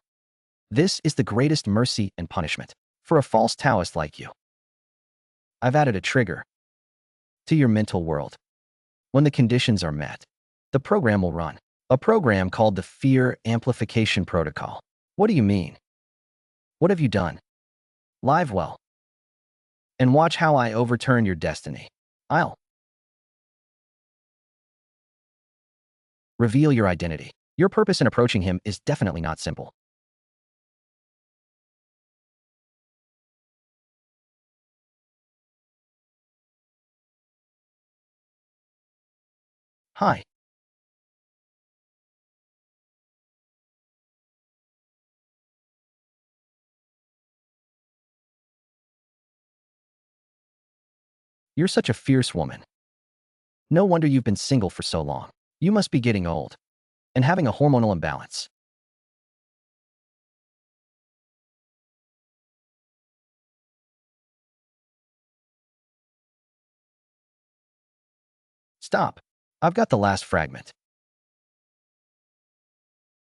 This is the greatest mercy and punishment for a false Taoist like you. I've added a trigger to your mental world. When the conditions are met, the program will run. A program called the Fear Amplification Protocol. What do you mean? What have you done? Live well. And watch how I overturn your destiny. I'll reveal your identity. Your purpose in approaching him is definitely not simple. Hi. You're such a fierce woman. No wonder you've been single for so long. You must be getting old and having a hormonal imbalance. Stop. I've got the last fragment.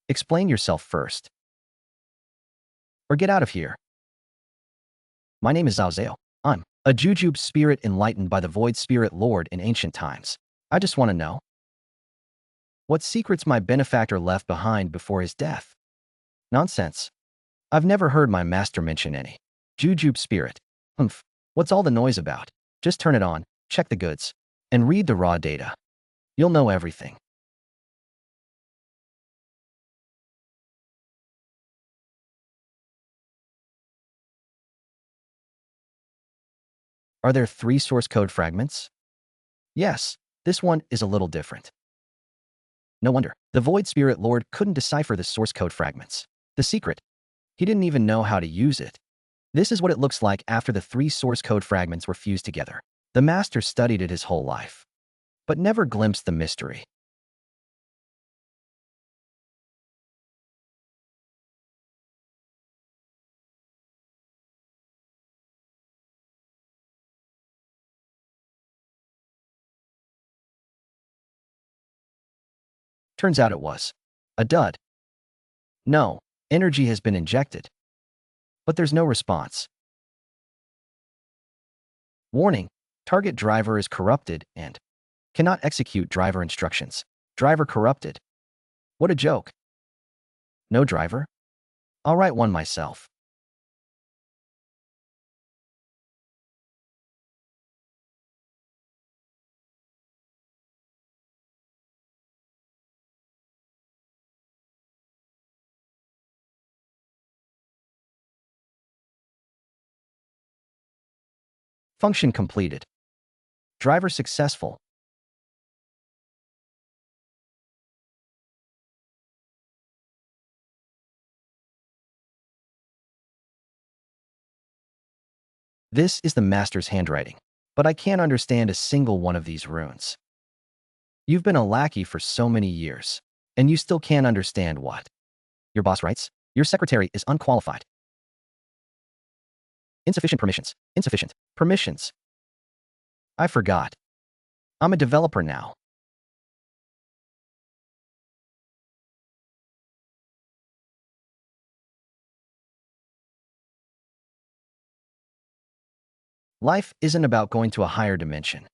Explain yourself first, or get out of here. My name is Zhao. I'm a jujube spirit enlightened by the Void Spirit Lord in ancient times. I just want to know what secrets my benefactor left behind before his death. Nonsense. I've never heard my master mention any jujube spirit. Humph. What's all the noise about? Just turn it on, check the goods, and read the raw data. You'll know everything. Are there 3 source code fragments? Yes, this one is a little different. No wonder. The Void Spirit Lord couldn't decipher the source code fragments. The secret. He didn't even know how to use it. This is what it looks like after the 3 source code fragments were fused together. The master studied it his whole life, but never glimpsed the mystery. Turns out it was a dud. No, energy has been injected, but there's no response. Warning, target driver is corrupted and cannot execute driver instructions. Driver corrupted. What a joke. No driver? I'll write one myself. Function completed. Driver successful. This is the master's handwriting, but I can't understand a single one of these runes. You've been a lackey for so many years, and you still can't understand what your boss writes? Your secretary is unqualified. Insufficient permissions. Insufficient permissions. I forgot. I'm a developer now. Life isn't about going to a higher dimension,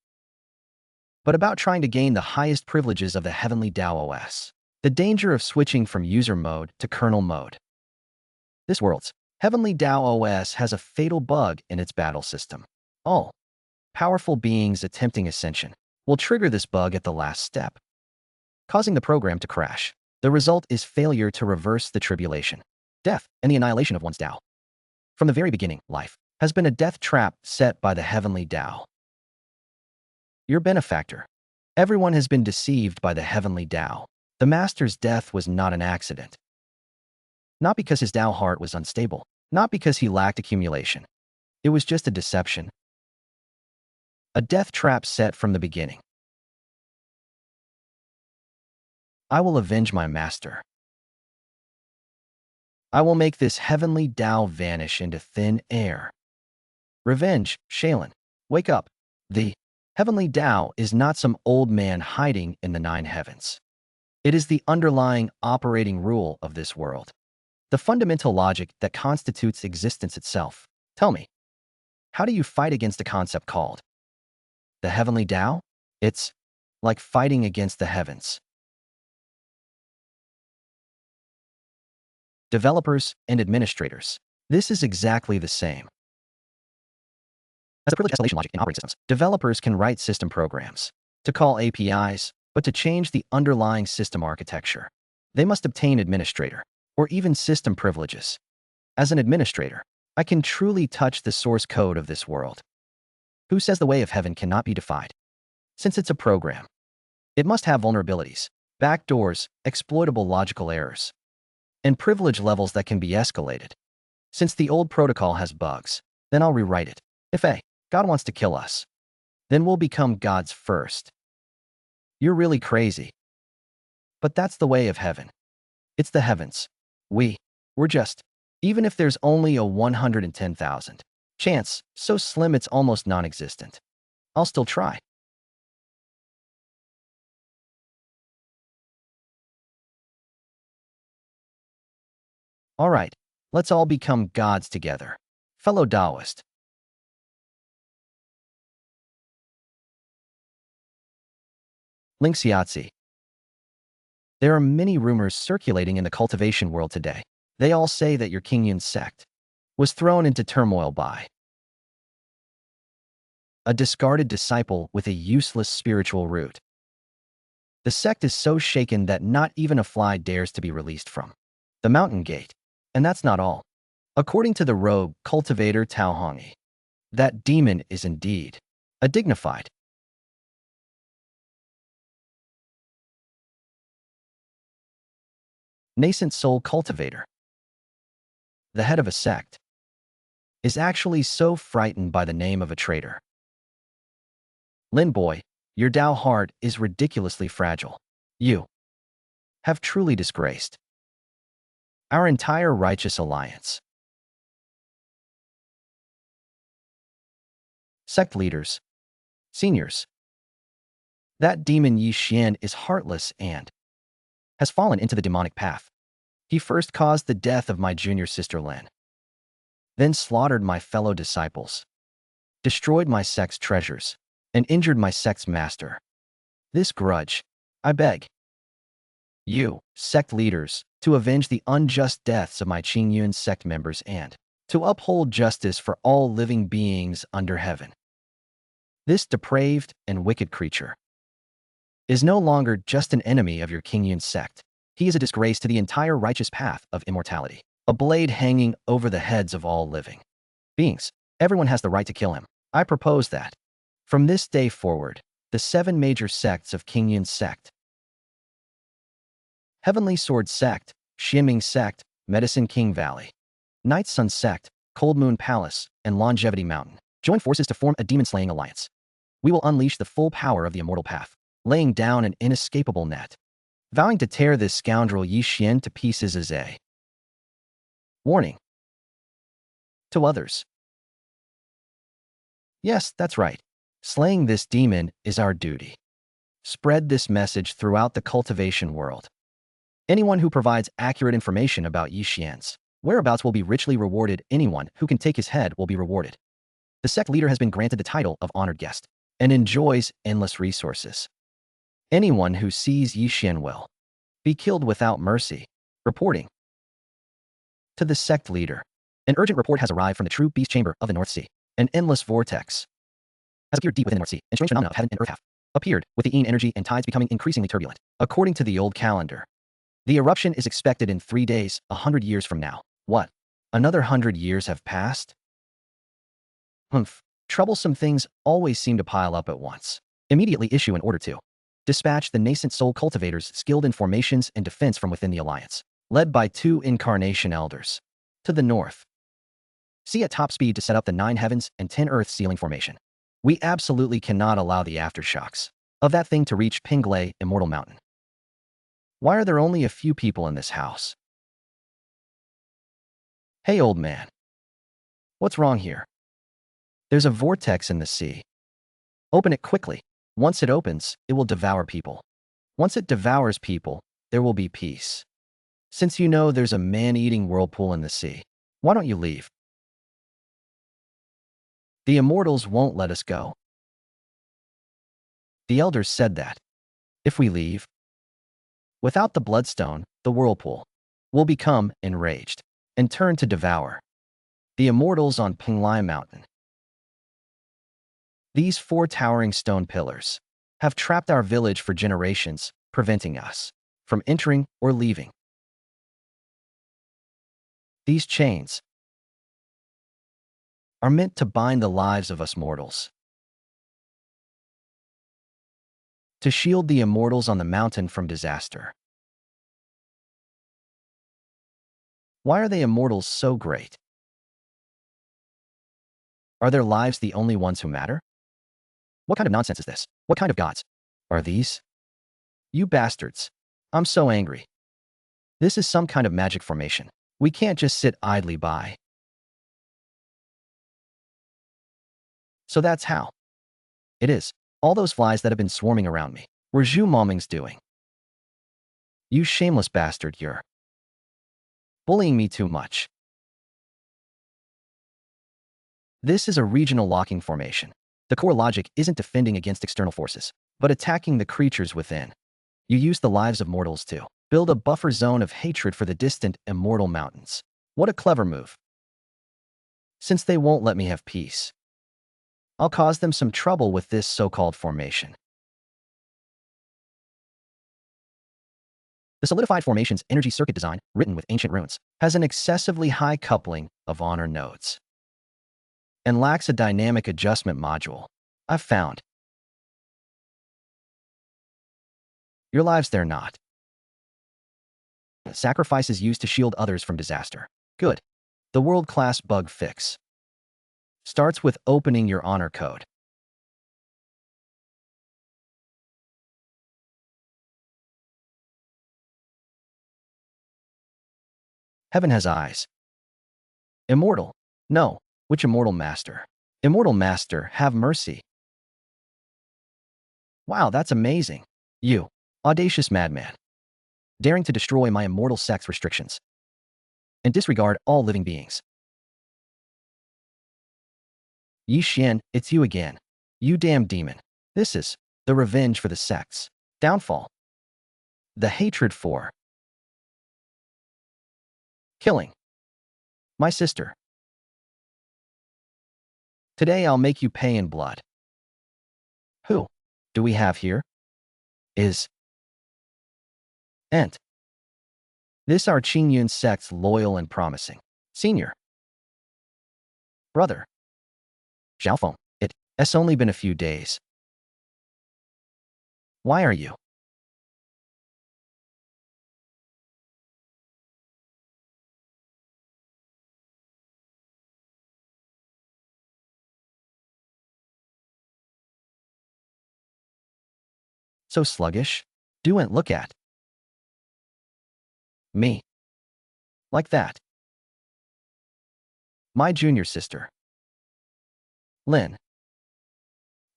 but about trying to gain the highest privileges of the Heavenly Dao OS. The danger of switching from user mode to kernel mode. This world's Heavenly Dao OS has a fatal bug in its battle system. All powerful beings attempting Ascension will trigger this bug at the last step, causing the program to crash. The result is failure to reverse the tribulation, death, and the annihilation of one's Dao. From the very beginning, life has been a death trap set by the Heavenly Dao. Your benefactor. Everyone has been deceived by the Heavenly Dao. The Master's death was not an accident. Not because his Dao heart was unstable. Not because he lacked accumulation. It was just a deception. A death trap set from the beginning. I will avenge my master. I will make this Heavenly Dao vanish into thin air. Revenge, Shaolin. Wake up. The Heavenly Dao is not some old man hiding in the 9 heavens. It is the underlying operating rule of this world. The fundamental logic that constitutes existence itself. Tell me, how do you fight against a concept called the Heavenly Dao? It's like fighting against the heavens. Developers and administrators. This is exactly the same. As a privileged escalation logic in operating systems, developers can write system programs to call APIs, but to change the underlying system architecture, they must obtain administrator or even system privileges. As an administrator, I can truly touch the source code of this world. Who says the way of heaven cannot be defied? Since it's a program, it must have vulnerabilities, backdoors, exploitable logical errors, and privilege levels that can be escalated. Since the old protocol has bugs, then I'll rewrite it. If God wants to kill us, then we'll become gods first. You're really crazy. But that's the way of heaven. It's the heavens. We're just, even if there's only a 110,000 chance, so slim it's almost non-existent, I'll still try. All right, let's all become gods together. Fellow Taoist. Lingxiazi. There are many rumors circulating in the cultivation world today. They all say that your Qingxue sect was thrown into turmoil by a discarded disciple with a useless spiritual root. The sect is so shaken that not even a fly dares to be released from the mountain gate. And that's not all. According to the rogue cultivator Tao Hongi, that demon is indeed a dignified nascent soul cultivator. The head of a sect is actually so frightened by the name of a traitor. Lin boy, your Dao heart is ridiculously fragile. You have truly disgraced our entire righteous alliance. Sect leaders, seniors. That demon Yi Xian is heartless and has fallen into the demonic path. He first caused the death of my junior sister Lin, then slaughtered my fellow disciples, destroyed my sect's treasures, and injured my sect's master. This grudge, I beg you, sect leaders, to avenge the unjust deaths of my Qingxue sect members and to uphold justice for all living beings under heaven. This depraved and wicked creature is no longer just an enemy of your Qingxue sect. He is a disgrace to the entire righteous path of immortality, a blade hanging over the heads of all living beings. Everyone has the right to kill him. I propose that, from this day forward, the 7 major sects of Qingxue sect, Heavenly Sword sect, Xianming sect, Medicine King Valley, Night Sun sect, Cold Moon Palace, and Longevity Mountain join forces to form a demon-slaying alliance. We will unleash the full power of the immortal path, laying down an inescapable net, vowing to tear this scoundrel Yi Xian to pieces as a warning to others. Yes, that's right. Slaying this demon is our duty. Spread this message throughout the cultivation world. Anyone who provides accurate information about Yi Xian's whereabouts will be richly rewarded. Anyone who can take his head will be rewarded. The sect leader has been granted the title of honored guest and enjoys endless resources. Anyone who sees Yi Xian will be killed without mercy. Reporting to the sect leader. An urgent report has arrived from the true beast chamber of the North Sea. An endless vortex has appeared deep within the North Sea, and strange phenomena of heaven and earth have appeared, with the Yin energy and tides becoming increasingly turbulent. According to the old calendar, the eruption is expected in 3 days, 100 years from now. What? Another 100 years have passed? Humph. Troublesome things always seem to pile up at once. Immediately issue an order to dispatch the nascent soul cultivators skilled in formations and defense from within the alliance, led by 2 incarnation elders. To the north, see at top speed to set up the 9 heavens and 10 earth sealing formation. We absolutely cannot allow the aftershocks of that thing to reach Pinglei, Immortal Mountain. Why are there only a few people in this house? Hey, old man. What's wrong here? There's a vortex in the sea. Open it quickly. Once it opens, it will devour people. Once it devours people, there will be peace. Since you know there's a man-eating whirlpool in the sea, why don't you leave? The immortals won't let us go. The elders said that if we leave, without the bloodstone, the whirlpool will become enraged and turn to devour the immortals on Pinglai Mountain. These 4 towering stone pillars have trapped our village for generations, preventing us from entering or leaving. These chains are meant to bind the lives of us mortals, to shield the immortals on the mountain from disaster. Why are they immortals so great? Are their lives the only ones who matter? What kind of nonsense is this? What kind of gods are these? You bastards. I'm so angry. This is some kind of magic formation. We can't just sit idly by. So that's how it is. All those flies that have been swarming around me. Were Zhu Moming's doing? You shameless bastard, you're bullying me too much. This is a regional locking formation. The core logic isn't defending against external forces, but attacking the creatures within. You use the lives of mortals to build a buffer zone of hatred for the distant, immortal mountains. What a clever move. Since they won't let me have peace, I'll cause them some trouble with this so-called formation. The solidified formation's energy circuit design, written with ancient runes, has an excessively high coupling of honor nodes and lacks a dynamic adjustment module. I've found your lives there not. Sacrifices used to shield others from disaster. Good. The world-class bug fix starts with opening your honor code. Heaven has eyes. Immortal. No. Which immortal master? Immortal master, have mercy. Wow, that's amazing. You, audacious madman, daring to destroy my immortal sex restrictions and disregard all living beings. Yi Xian, it's you again. You damn demon. This is the revenge for the sect's downfall. The hatred for killing my sister. Today I'll make you pay in blood. Who do we have here? Is Ent. This our Qingxue sect's loyal and promising senior brother. Xiaofeng, it's only been a few days. Why are you so sluggish? Do and look at me like that. My junior sister, Lin.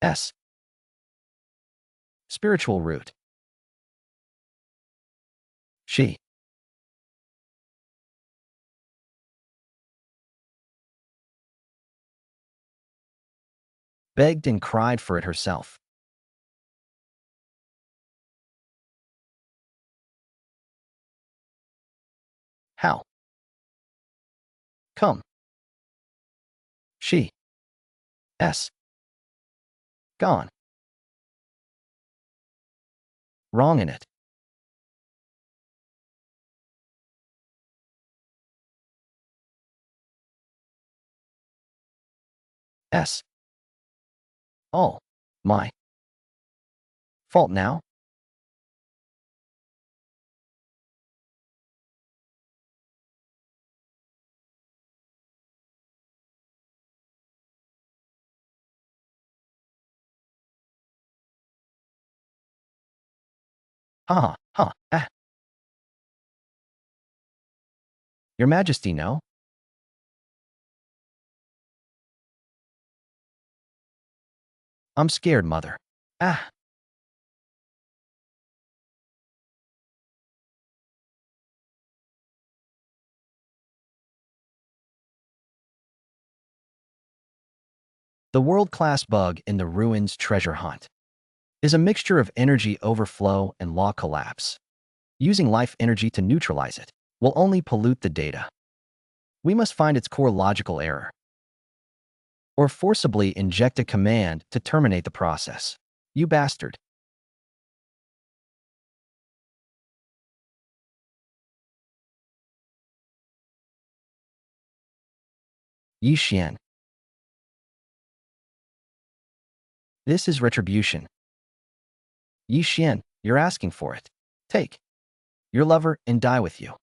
S. Spiritual root. She begged and cried for it herself. How come she S. gone wrong in it? S. All my fault now? Ha ha, ah. Your Majesty, no? I'm scared, mother. Ah. The world-class bug in the ruins treasure hunt is a mixture of energy overflow and law collapse. Using life energy to neutralize it will only pollute the data. We must find its core logical error, or forcibly inject a command to terminate the process. You bastard. Yi Xian. This is retribution. Yi Xian, you're asking for it. Take your lover and die with you.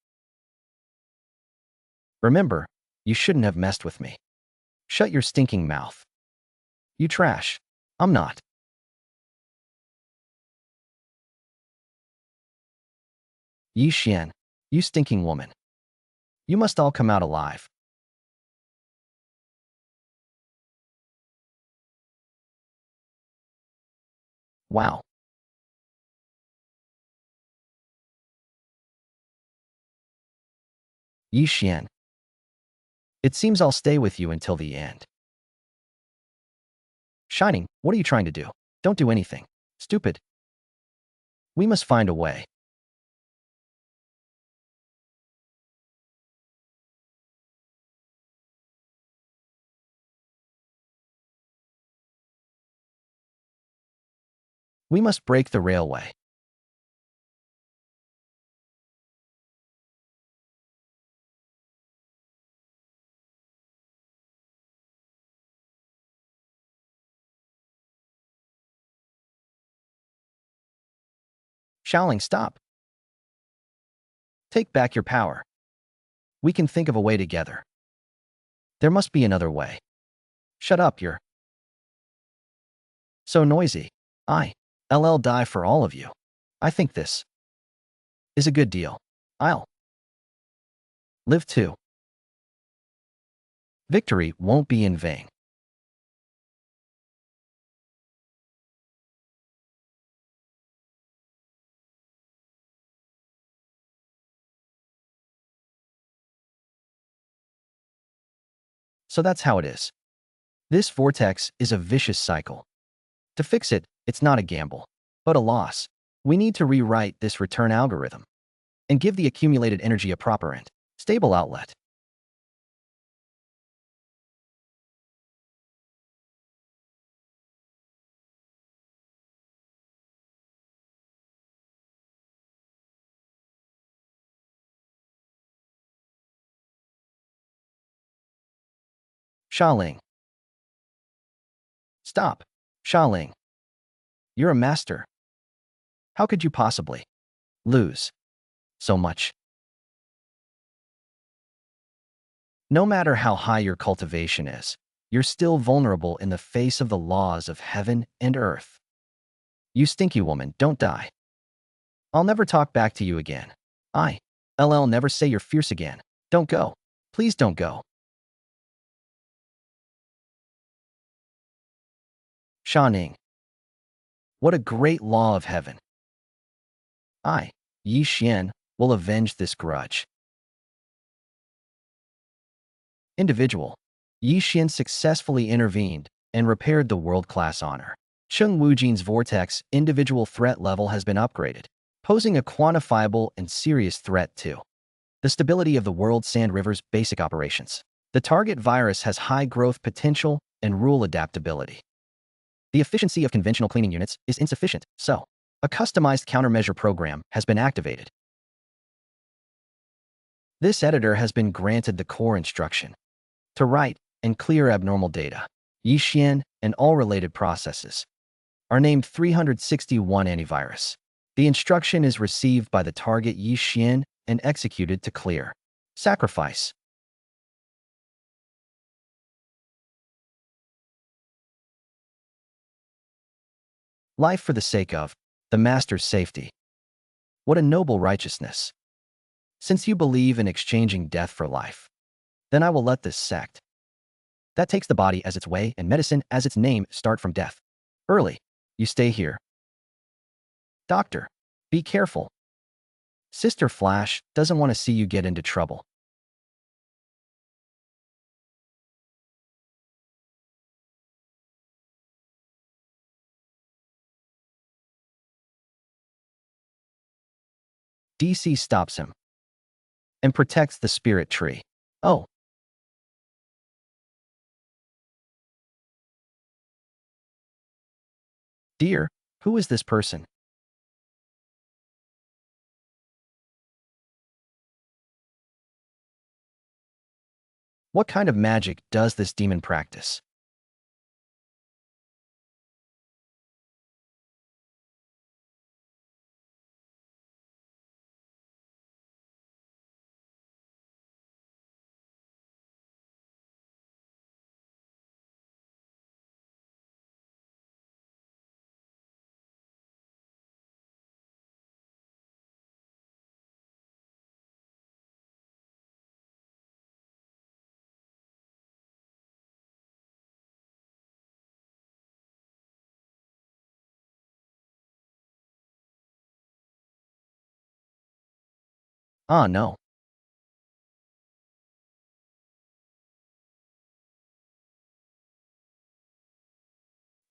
Remember, you shouldn't have messed with me. Shut your stinking mouth. You trash. I'm not. Yi Xian, you stinking woman. You must all come out alive. Wow. Yi Xian. It seems I'll stay with you until the end. Shining, what are you trying to do? Don't do anything. Stupid. We must find a way. We must break the railway. Xiaoling, stop. Take back your power. We can think of a way together. There must be another way. Shut up, you're so noisy. I'll die for all of you. I think this is a good deal. I'll live too. Victory won't be in vain. So that's how it is. This vortex is a vicious cycle. To fix it, it's not a gamble, but a loss. We need to rewrite this return algorithm and give the accumulated energy a proper and stable outlet. Xiaoling. Stop. Xiaoling. You're a master. How could you possibly lose so much? No matter how high your cultivation is, you're still vulnerable in the face of the laws of heaven and earth. You stinky woman, don't die. I'll never talk back to you again. I'll never say you're fierce again. Don't go. Please don't go. Shaning. What a great law of heaven. Yi Xian, will avenge this grudge. Individual. Yi Xian successfully intervened and repaired the world-class honor. Cheng Wujin's vortex individual threat level has been upgraded, posing a quantifiable and serious threat to the stability of the world's sand river's basic operations. The target virus has high growth potential and rule adaptability. The efficiency of conventional cleaning units is insufficient, so a customized countermeasure program has been activated. This editor has been granted the core instruction to write and clear abnormal data. Yi Xian and all related processes are named 361 Antivirus. The instruction is received by the target Yi Xian and executed to clear. Sacrifice. Life for the sake of the master's safety. What a noble righteousness. Since you believe in exchanging death for life, then I will let this sect that takes the body as its way and medicine as its name start from death. Early. You stay here. Doctor, be careful. Sister Flash doesn't want to see you get into trouble. DC stops him and protects the spirit tree. Oh. Dear, who is this person? What kind of magic does this demon practice? Ah, no.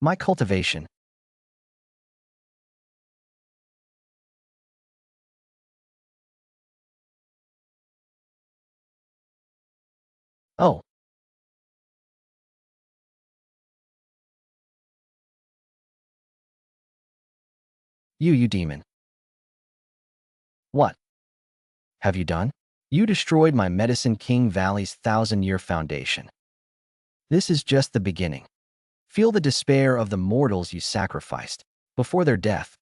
My cultivation. Oh, you demon. What have you done? You destroyed my Medicine King Valley's 1,000-year foundation. This is just the beginning. Feel the despair of the mortals you sacrificed before their death.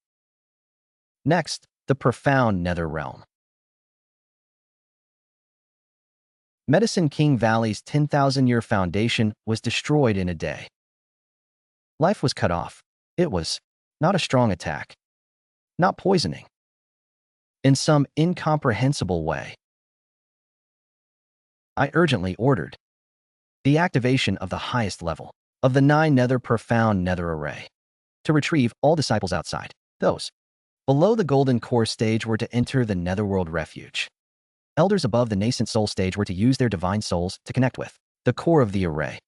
Next, the profound nether realm. Medicine King Valley's 10,000-year foundation was destroyed in a day. Life was cut off. It was not a strong attack, not poisoning. In some incomprehensible way, I urgently ordered the activation of the highest level of the 9 nether profound nether array to retrieve all disciples outside. Those below the golden core stage were to enter the netherworld refuge. Elders above the nascent soul stage were to use their divine souls to connect with the core of the array.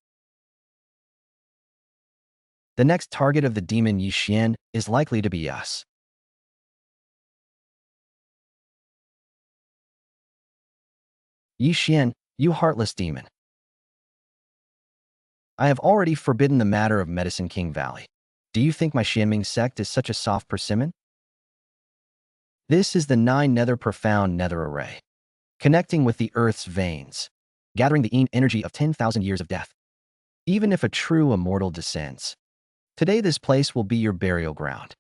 The next target of the demon Yixian is likely to be us. Yixian, you heartless demon. I have already forbidden the matter of Medicine King Valley. Do you think my Xianming sect is such a soft persimmon? This is the 9 nether profound nether array, connecting with the Earth's veins, gathering the energy of 10,000 years of death. Even if a true immortal descends, today this place will be your burial ground.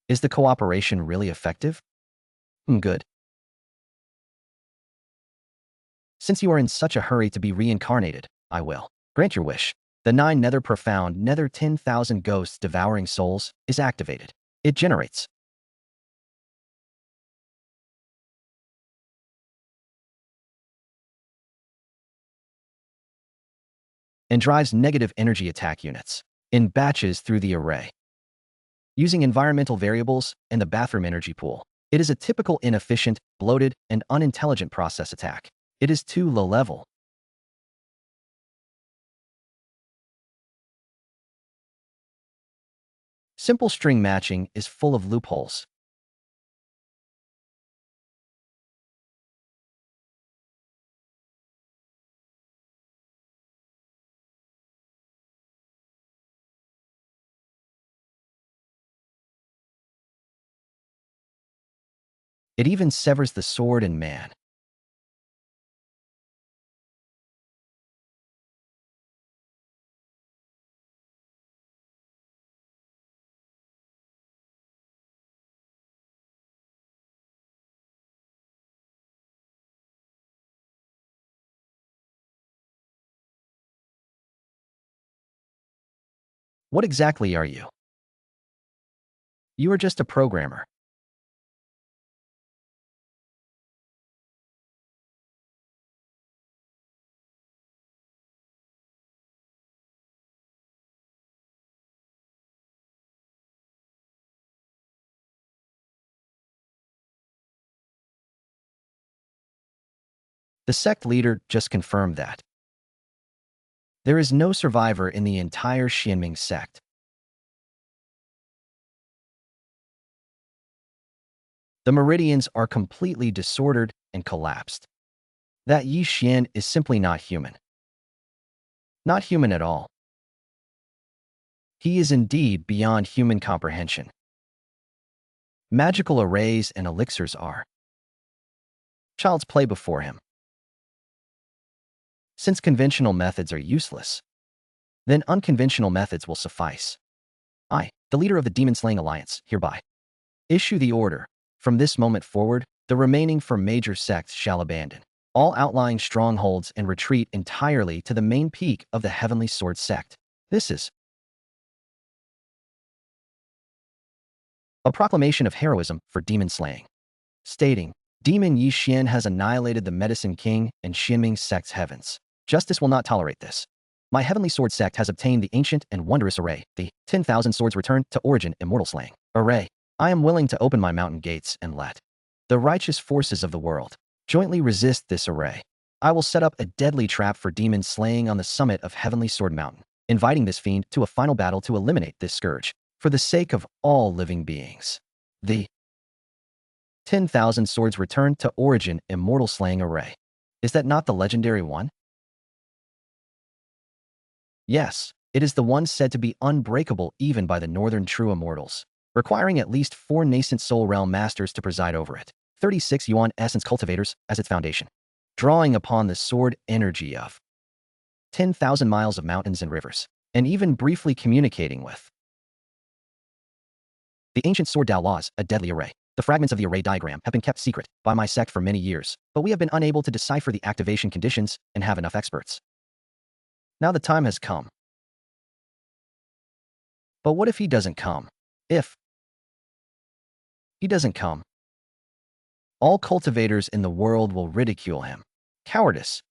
Is the cooperation really effective? Good. Since you are in such a hurry to be reincarnated, I will grant your wish. The 9 nether profound nether 10,000 ghosts devouring souls is activated. It generates and drives negative energy attack units in batches through the array. Using environmental variables and the bathroom energy pool, it is a typical inefficient, bloated, and unintelligent process attack. It is too low level. Simple string matching is full of loopholes. It even severs the sword and man. What exactly are you? You are just a programmer. The sect leader just confirmed that. There is no survivor in the entire Xianming sect. The meridians are completely disordered and collapsed. That Yi Xian is simply not human. Not human at all. He is indeed beyond human comprehension. Magical arrays and elixirs are child's play before him. Since conventional methods are useless, then unconventional methods will suffice. I, the leader of the Demon-Slaying Alliance, hereby issue the order. From this moment forward, the remaining 4 major sects shall abandon all outlying strongholds and retreat entirely to the main peak of the Heavenly Sword sect. This is a proclamation of heroism for demon slaying, stating, Demon Yi Xian has annihilated the Medicine King and Xianming sect's heavens. Justice will not tolerate this. My Heavenly Sword sect has obtained the ancient and wondrous array, the 10,000 swords return to origin immortal slaying array. I am willing to open my mountain gates and let the righteous forces of the world jointly resist this array. I will set up a deadly trap for demon slaying on the summit of Heavenly Sword Mountain, inviting this fiend to a final battle to eliminate this scourge, for the sake of all living beings. The 10,000 Swords Return to Origin Immortal Slaying Array. Is that not the legendary one? Yes, it is the one said to be unbreakable even by the Northern True Immortals, requiring at least 4 nascent Soul Realm Masters to preside over it. 36 Yuan Essence Cultivators as its foundation, drawing upon the sword energy of 10,000 miles of mountains and rivers, and even briefly communicating with the ancient sword Dao laws, a deadly array. The fragments of the array diagram have been kept secret by my sect for many years, but we have been unable to decipher the activation conditions and have enough experts. Now the time has come. But what if he doesn't come? If he doesn't come, all cultivators in the world will ridicule him. Cowardice.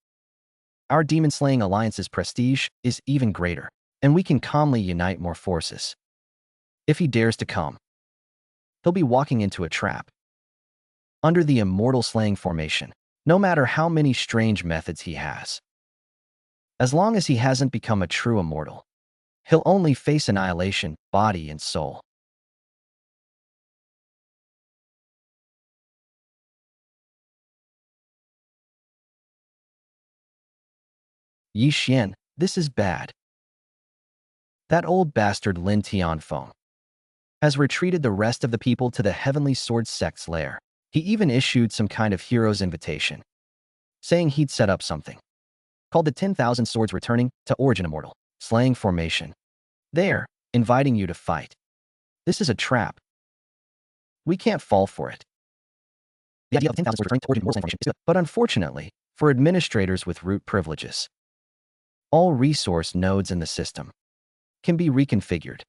Our demon-slaying alliance's prestige is even greater, and we can calmly unite more forces. If he dares to come, he'll be walking into a trap. Under the immortal slaying formation, no matter how many strange methods he has. As long as he hasn't become a true immortal, he'll only face annihilation, body and soul. Yi Xian, this is bad. That old bastard Lin Tianfeng has retreated the rest of the people to the Heavenly Sword sect's lair. He even issued some kind of hero's invitation, saying he'd set up something called the 10,000 Swords Returning to Origin Immortal Slaying Formation. They're inviting you to fight. This is a trap. We can't fall for it. The idea of 10,000 Swords Returning to Origin Immortal Slaying Formation is good, but unfortunately, for administrators with root privileges, all resource nodes in the system can be reconfigured.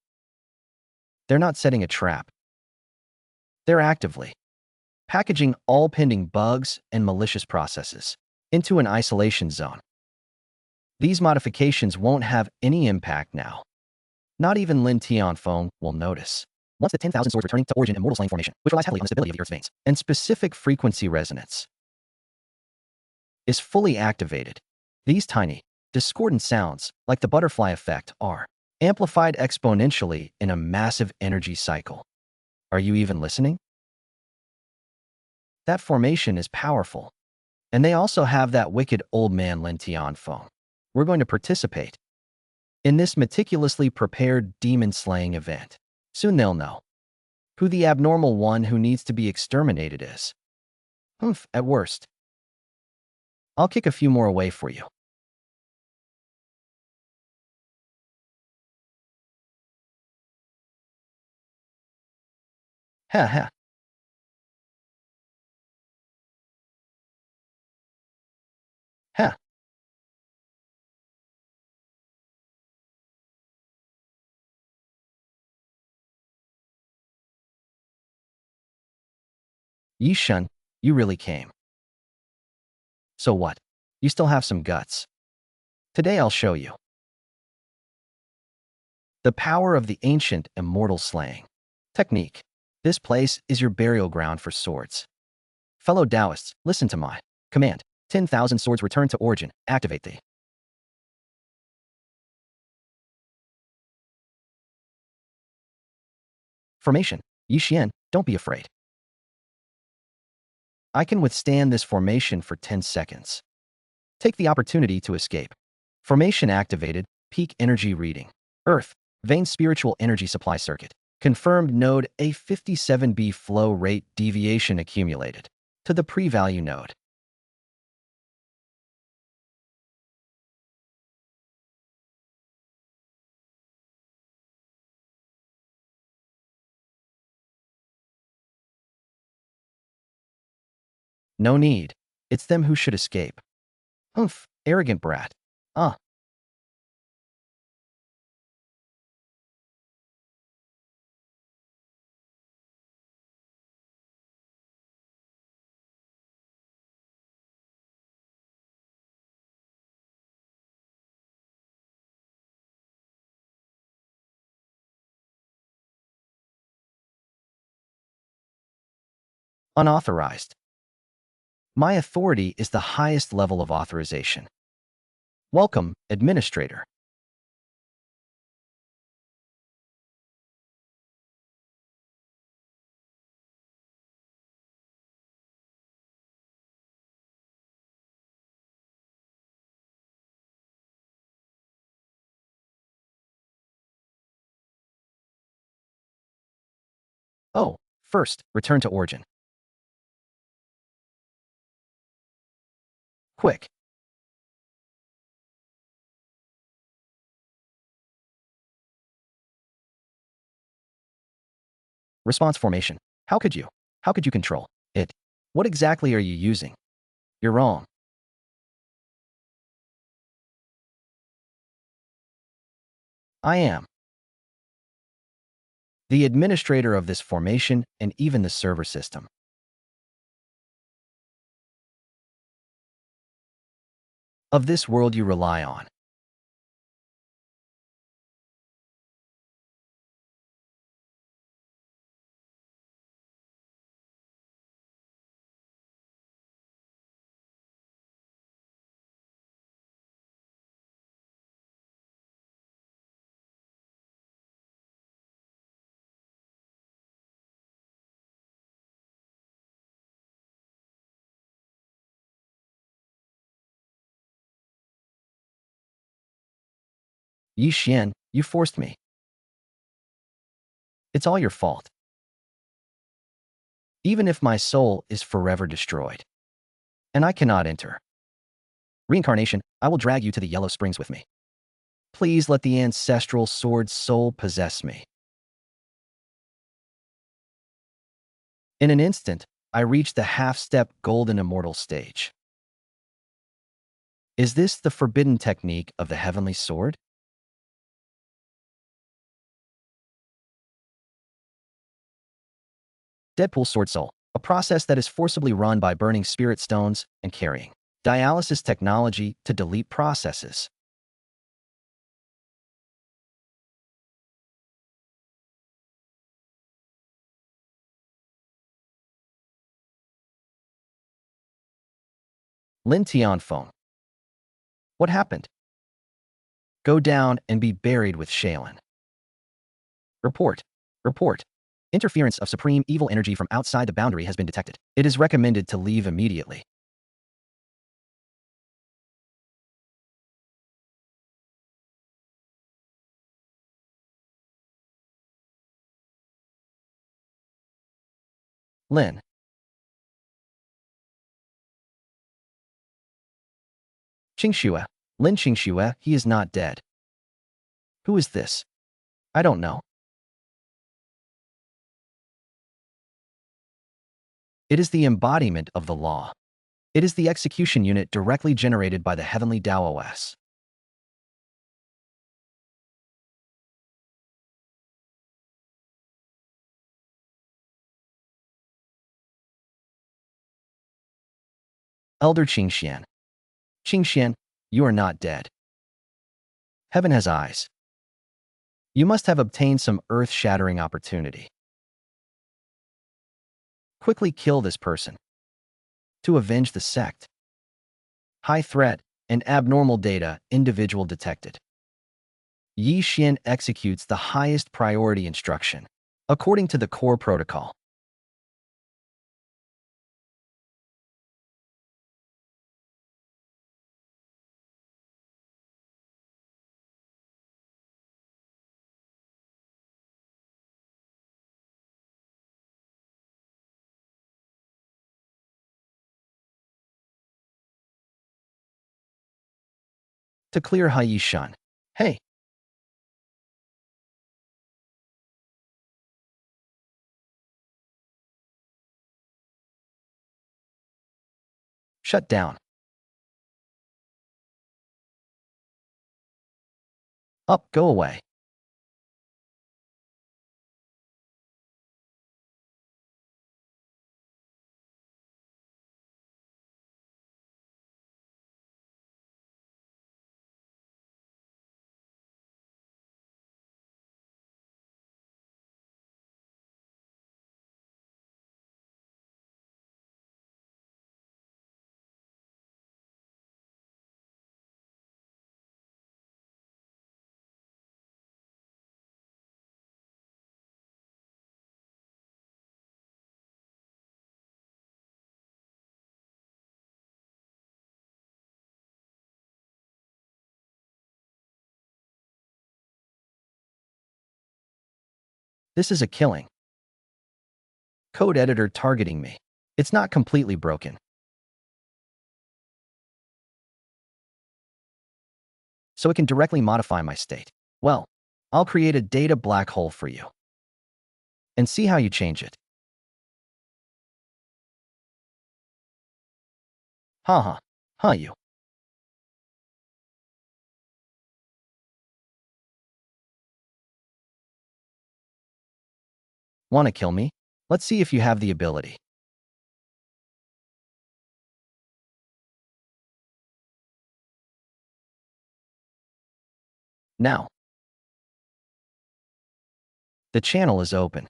They're not setting a trap. They're actively packaging all pending bugs and malicious processes into an isolation zone. These modifications won't have any impact now. Not even Lin Tianfeng will notice. Once the 10,000 Swords Returning to Origin Immortal Slaying Formation, which relies heavily on the stability of the Earth's veins and specific frequency resonance, is fully activated, these tiny, discordant sounds, like the butterfly effect, are amplified exponentially in a massive energy cycle. Are you even listening? That formation is powerful. And they also have that wicked old man Lin Tianfeng. We're going to participate in this meticulously prepared demon-slaying event. Soon they'll know who the abnormal one who needs to be exterminated is. At worst, I'll kick a few more away for you. Ha ha. Ha. Yishun, you really came. So what? You still have some guts. Today I'll show you the power of the ancient immortal slaying technique. This place is your burial ground for swords. Fellow Taoists, listen to my command. 10,000 Swords Return to Origin. Activate the formation. Yixian, don't be afraid. I can withstand this formation for 10 seconds. Take the opportunity to escape. Formation activated. Peak energy reading. Earth. Vein spiritual energy supply circuit. Confirmed node A57B flow rate deviation accumulated to the pre-value node. No need. It's them who should escape. Arrogant brat. Ah. Unauthorized. My authority is the highest level of authorization. Welcome, Administrator. Oh, first, return to origin. Quick. Response formation. How could you? How could you control it? What exactly are you using? You're wrong. I am the administrator of this formation and even the server system. Of this world you rely on. Yi Xian, you forced me. It's all your fault. Even if my soul is forever destroyed. And I cannot enter. Reincarnation, I will drag you to the Yellow Springs with me. Please let the ancestral sword soul possess me. In an instant, I reach the half-step golden immortal stage. Is this the forbidden technique of the heavenly sword? Deadpool Sword Soul, a process that is forcibly run by burning spirit stones and carrying dialysis technology to delete processes. Lin Tianfeng. What happened? Go down and be buried with Shaolin. Report. Report. Interference of supreme evil energy from outside the boundary has been detected. It is recommended to leave immediately. Lin. Qingxue. Lin Qingxue, he is not dead. Who is this? I don't know. It is the embodiment of the law. It is the execution unit directly generated by the Heavenly Dao OS. Elder Qingxian. Qingxian, you are not dead. Heaven has eyes. You must have obtained some earth-shattering opportunity. Quickly kill this person. To avenge the sect. High threat and abnormal data individual detected. Yi Xian executes the highest priority instruction, according to the core protocol. To clear Hai Yishan. Hey, shut down. Up, go away. This is a killing. Code editor targeting me. It's not completely broken. So it can directly modify my state. Well, I'll create a data black hole for you. And see how you change it. Haha. Huh you. Wanna kill me? Let's see if you have the ability. Now. The channel is open.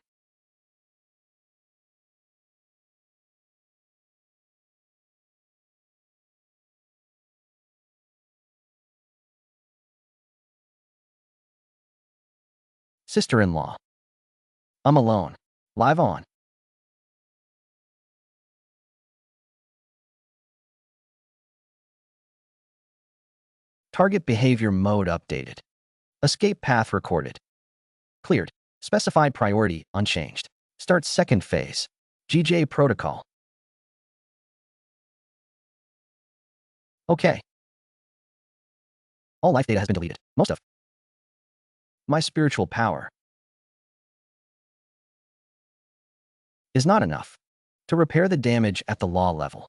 Sister-in-law. I'm alone. Live on. Target behavior mode updated. Escape path recorded. Cleared. Specified priority unchanged. Start second phase. GJ protocol. Okay. All life data has been deleted. Most of my spiritual power is not enough to repair the damage at the law level.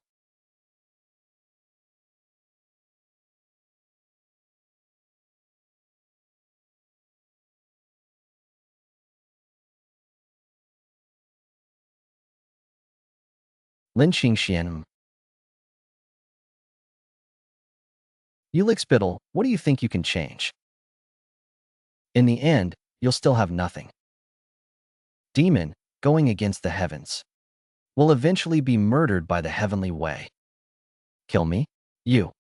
Lin Qingxue. You lick spittle, what do you think you can change? In the end, you'll still have nothing. Demon, going against the heavens, will eventually be murdered by the heavenly way. Kill me? You.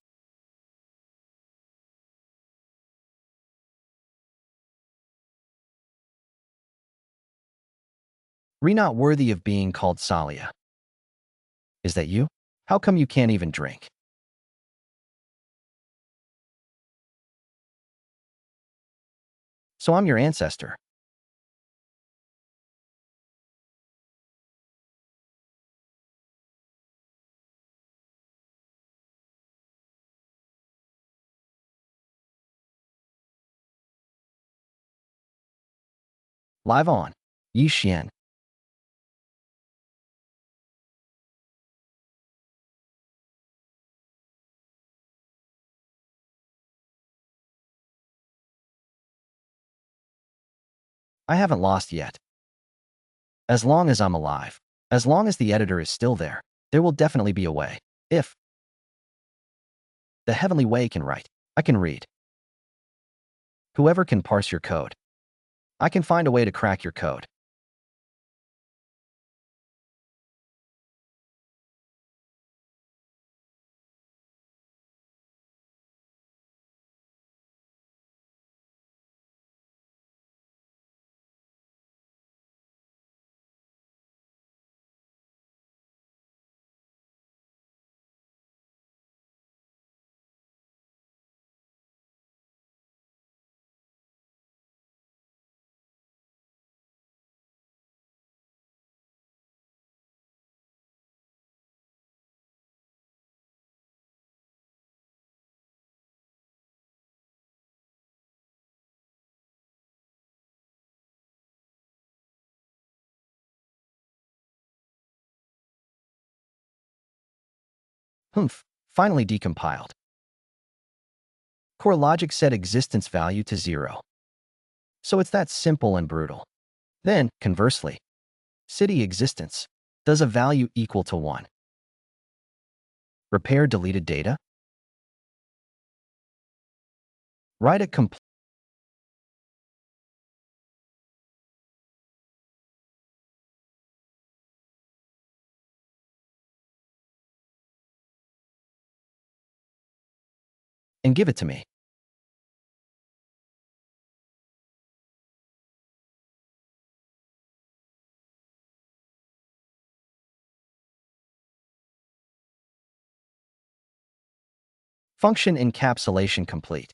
Re not worthy of being called Salia. Is that you? How come you can't even drink? So I'm your ancestor. Live on. Yi Xian. I haven't lost yet. As long as I'm alive, as long as the editor is still there will definitely be a way. If the heavenly way can write, I can read. Whoever can parse your code, I can find a way to crack your code. Humph, finally decompiled. Core logic set existence value to 0. So it's that simple and brutal. Then, conversely, city existence does a value equal to 1. Repair deleted data? Write a complete and give it to me. Function encapsulation complete.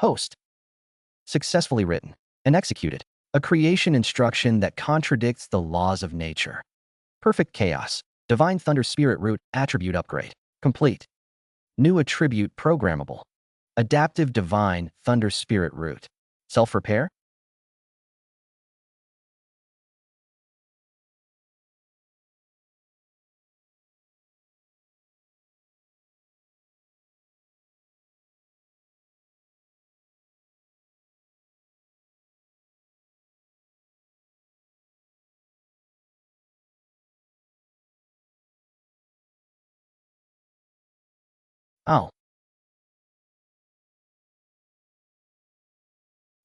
Host. Successfully written and executed. A creation instruction that contradicts the laws of nature. Perfect chaos. Divine Thunder Spirit Root attribute upgrade. Complete. New attribute programmable. Adaptive Divine Thunder Spirit Root. Self-repair? Oh,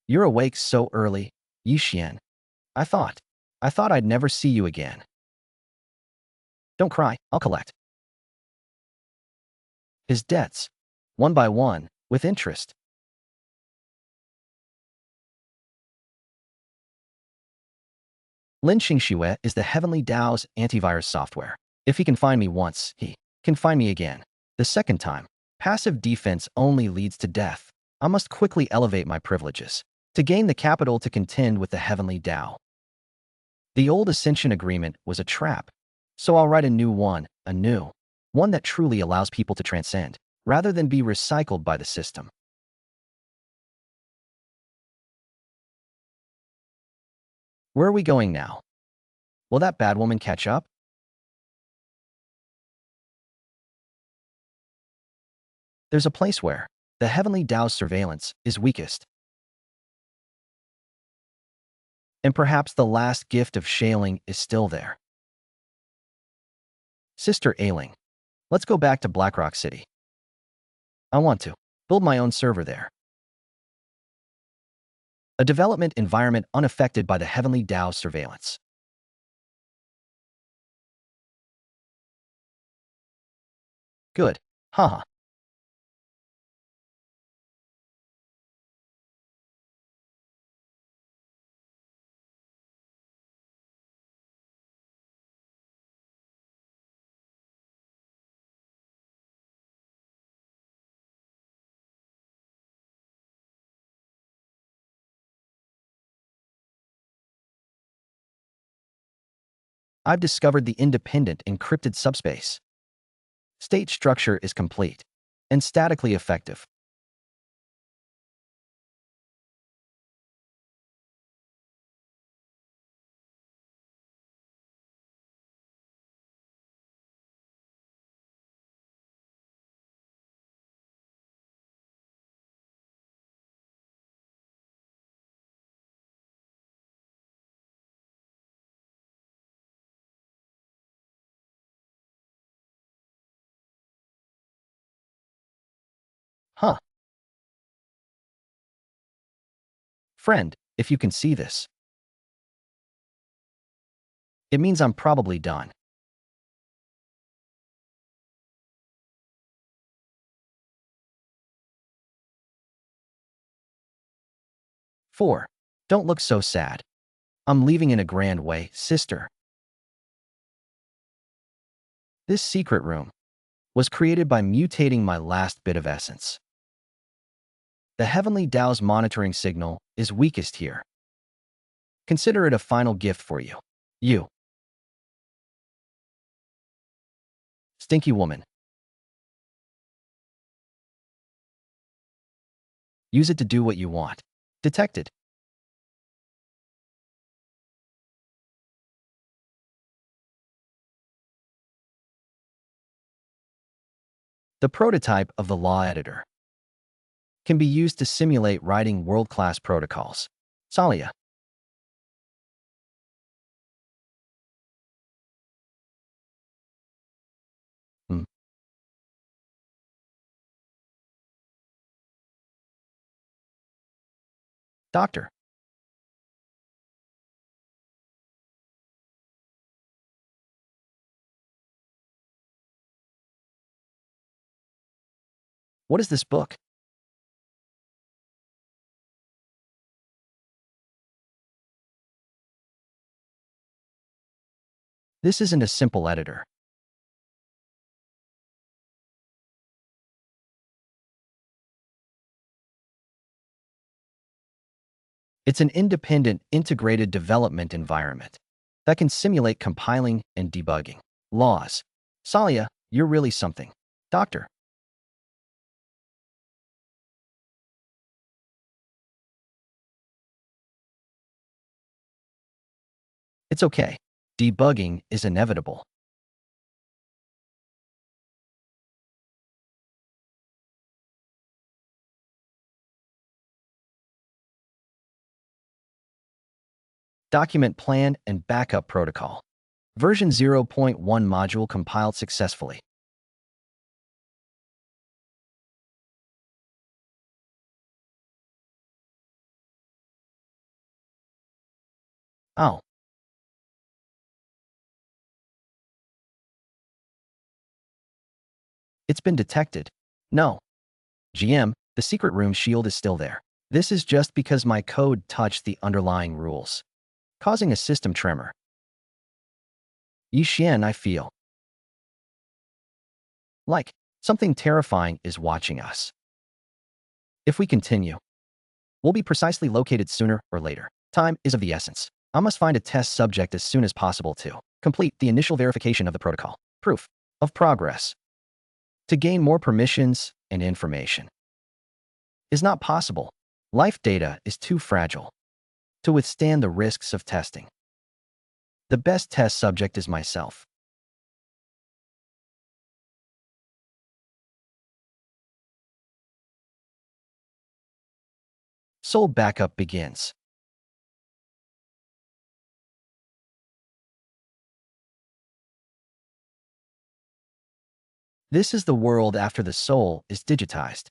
you're awake so early, Yixian. I thought. I thought I'd never see you again. Don't cry, I'll collect his debts, one by one, with interest. Lin Qingxue is the Heavenly Dao's antivirus software. If he can find me once, he can find me again. The second time, passive defense only leads to death. I must quickly elevate my privileges to gain the capital to contend with the Heavenly Dao. The old Ascension agreement was a trap, so I'll write a new one that truly allows people to transcend, rather than be recycled by the system. Where are we going now? Will that bad woman catch up? There's a place where the Heavenly Dao's surveillance is weakest. And perhaps the last gift of Shaling is still there. Sister Ailing, let's go back to Blackrock City. I want to build my own server there. A development environment unaffected by the Heavenly Dao's surveillance. Good. Haha. I've discovered the independent encrypted subspace. State structure is complete and statically effective. Huh. Friend, if you can see this, it means I'm probably done. 4. Don't look so sad. I'm leaving in a grand way, sister. This secret room was created by mutating my last bit of essence. The Heavenly Dao's monitoring signal is weakest here. Consider it a final gift for you. You. Stinky woman. Use it to do what you want. Detected. The prototype of the law editor can be used to simulate writing world-class protocols. Salia. Hmm. Doctor. What is this book? This isn't a simple editor. It's an independent, integrated development environment that can simulate compiling and debugging. Laws. Salia, you're really something. Doctor. It's okay. Debugging is inevitable. Document plan and backup protocol. Version 0.1 module compiled successfully. Oh, it's been detected. No. GM, the secret room shield is still there. This is just because my code touched the underlying rules, causing a system tremor. Yixian, I feel like something terrifying is watching us. If we continue, we'll be precisely located sooner or later. Time is of the essence. I must find a test subject as soon as possible to complete the initial verification of the protocol. Proof of progress. To gain more permissions and information is not possible. Life data is too fragile to withstand the risks of testing. The best test subject is myself. Soul backup begins. This is the world after the soul is digitized.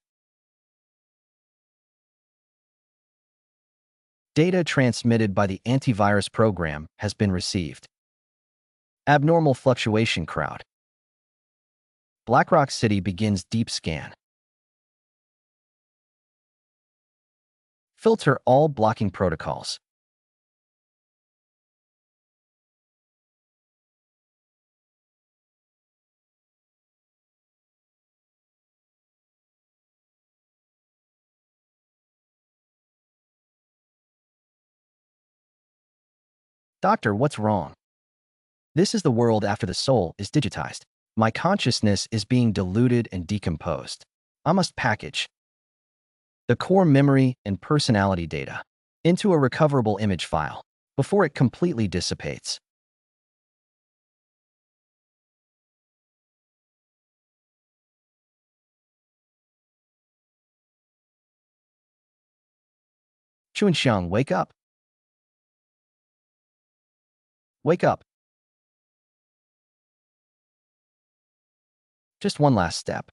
Data transmitted by the antivirus program has been received. Abnormal fluctuation crowd. BlackRock City begins deep scan. Filter all blocking protocols. Doctor, what's wrong? This is the world after the soul is digitized. My consciousness is being diluted and decomposed. I must package the core memory and personality data into a recoverable image file before it completely dissipates. Xuan, wake up. Wake up. Just one last step.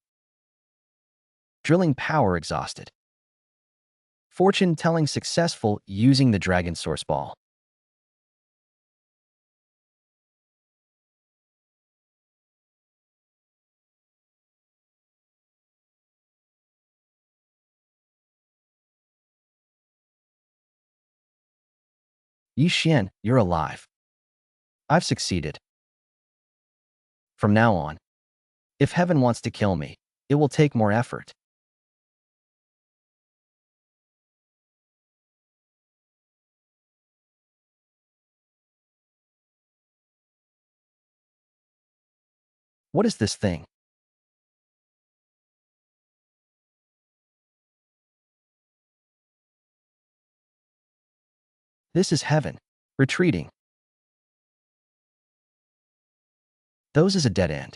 Drilling power exhausted. Fortune telling successful using the dragon source ball. Yixian, you're alive. I've succeeded. From now on, if heaven wants to kill me, it will take more effort. What is this thing? This is heaven. Retreating. Those is a dead end.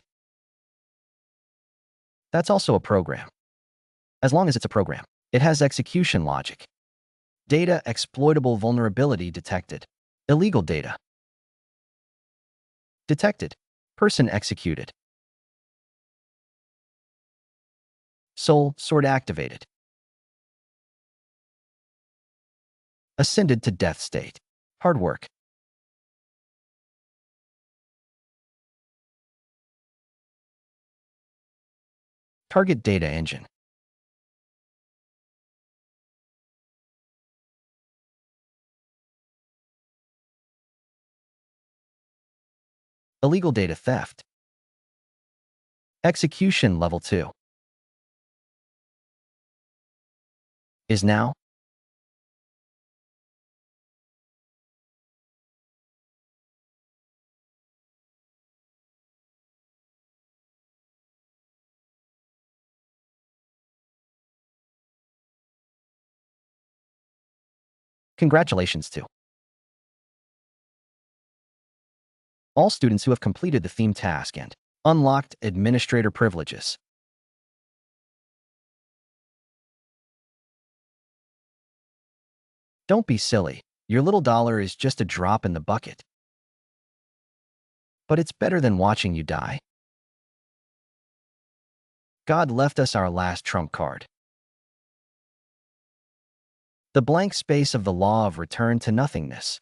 That's also a program. As long as it's a program, it has execution logic. Data exploitable vulnerability detected. Illegal data. Detected. Person executed. Soul sword activated. Ascended to death state. Hard work. Target data engine. Illegal data theft. Execution level 2. Is now. Congratulations to all students who have completed the theme task and unlocked administrator privileges. Don't be silly. Your little dollar is just a drop in the bucket. But it's better than watching you die. God left us our last trump card. The blank space of the law of return to nothingness.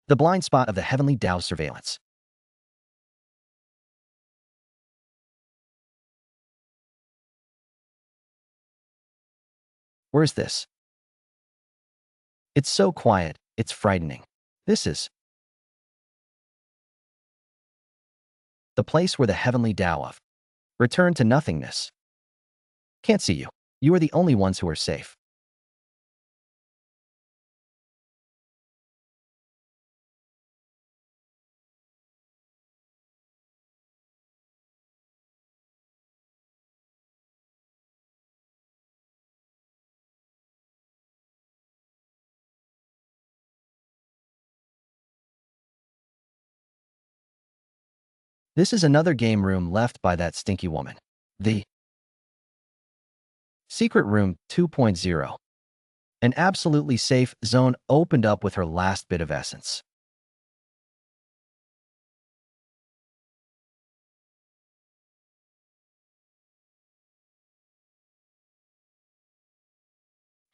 The blind spot of the Heavenly Dao surveillance. Where's this? It's so quiet, it's frightening. This is the place where the Heavenly Dao of return to nothingness can't see you. You are the only ones who are safe. This is another game room left by that stinky woman. The Secret Room 2.0. An absolutely safe zone opened up with her last bit of essence.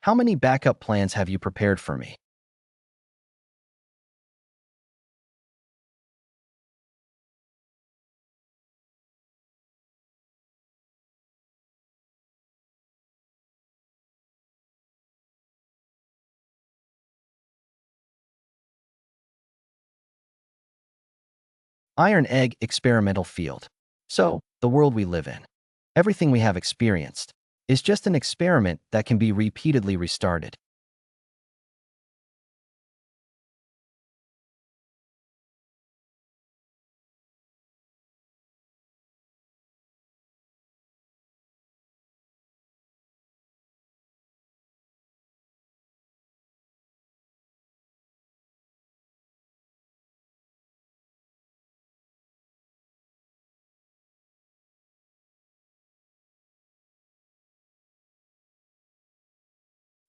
How many backup plans have you prepared for me? Iron Egg Experimental Field. So, the world we live in, everything we have experienced, is just an experiment that can be repeatedly restarted.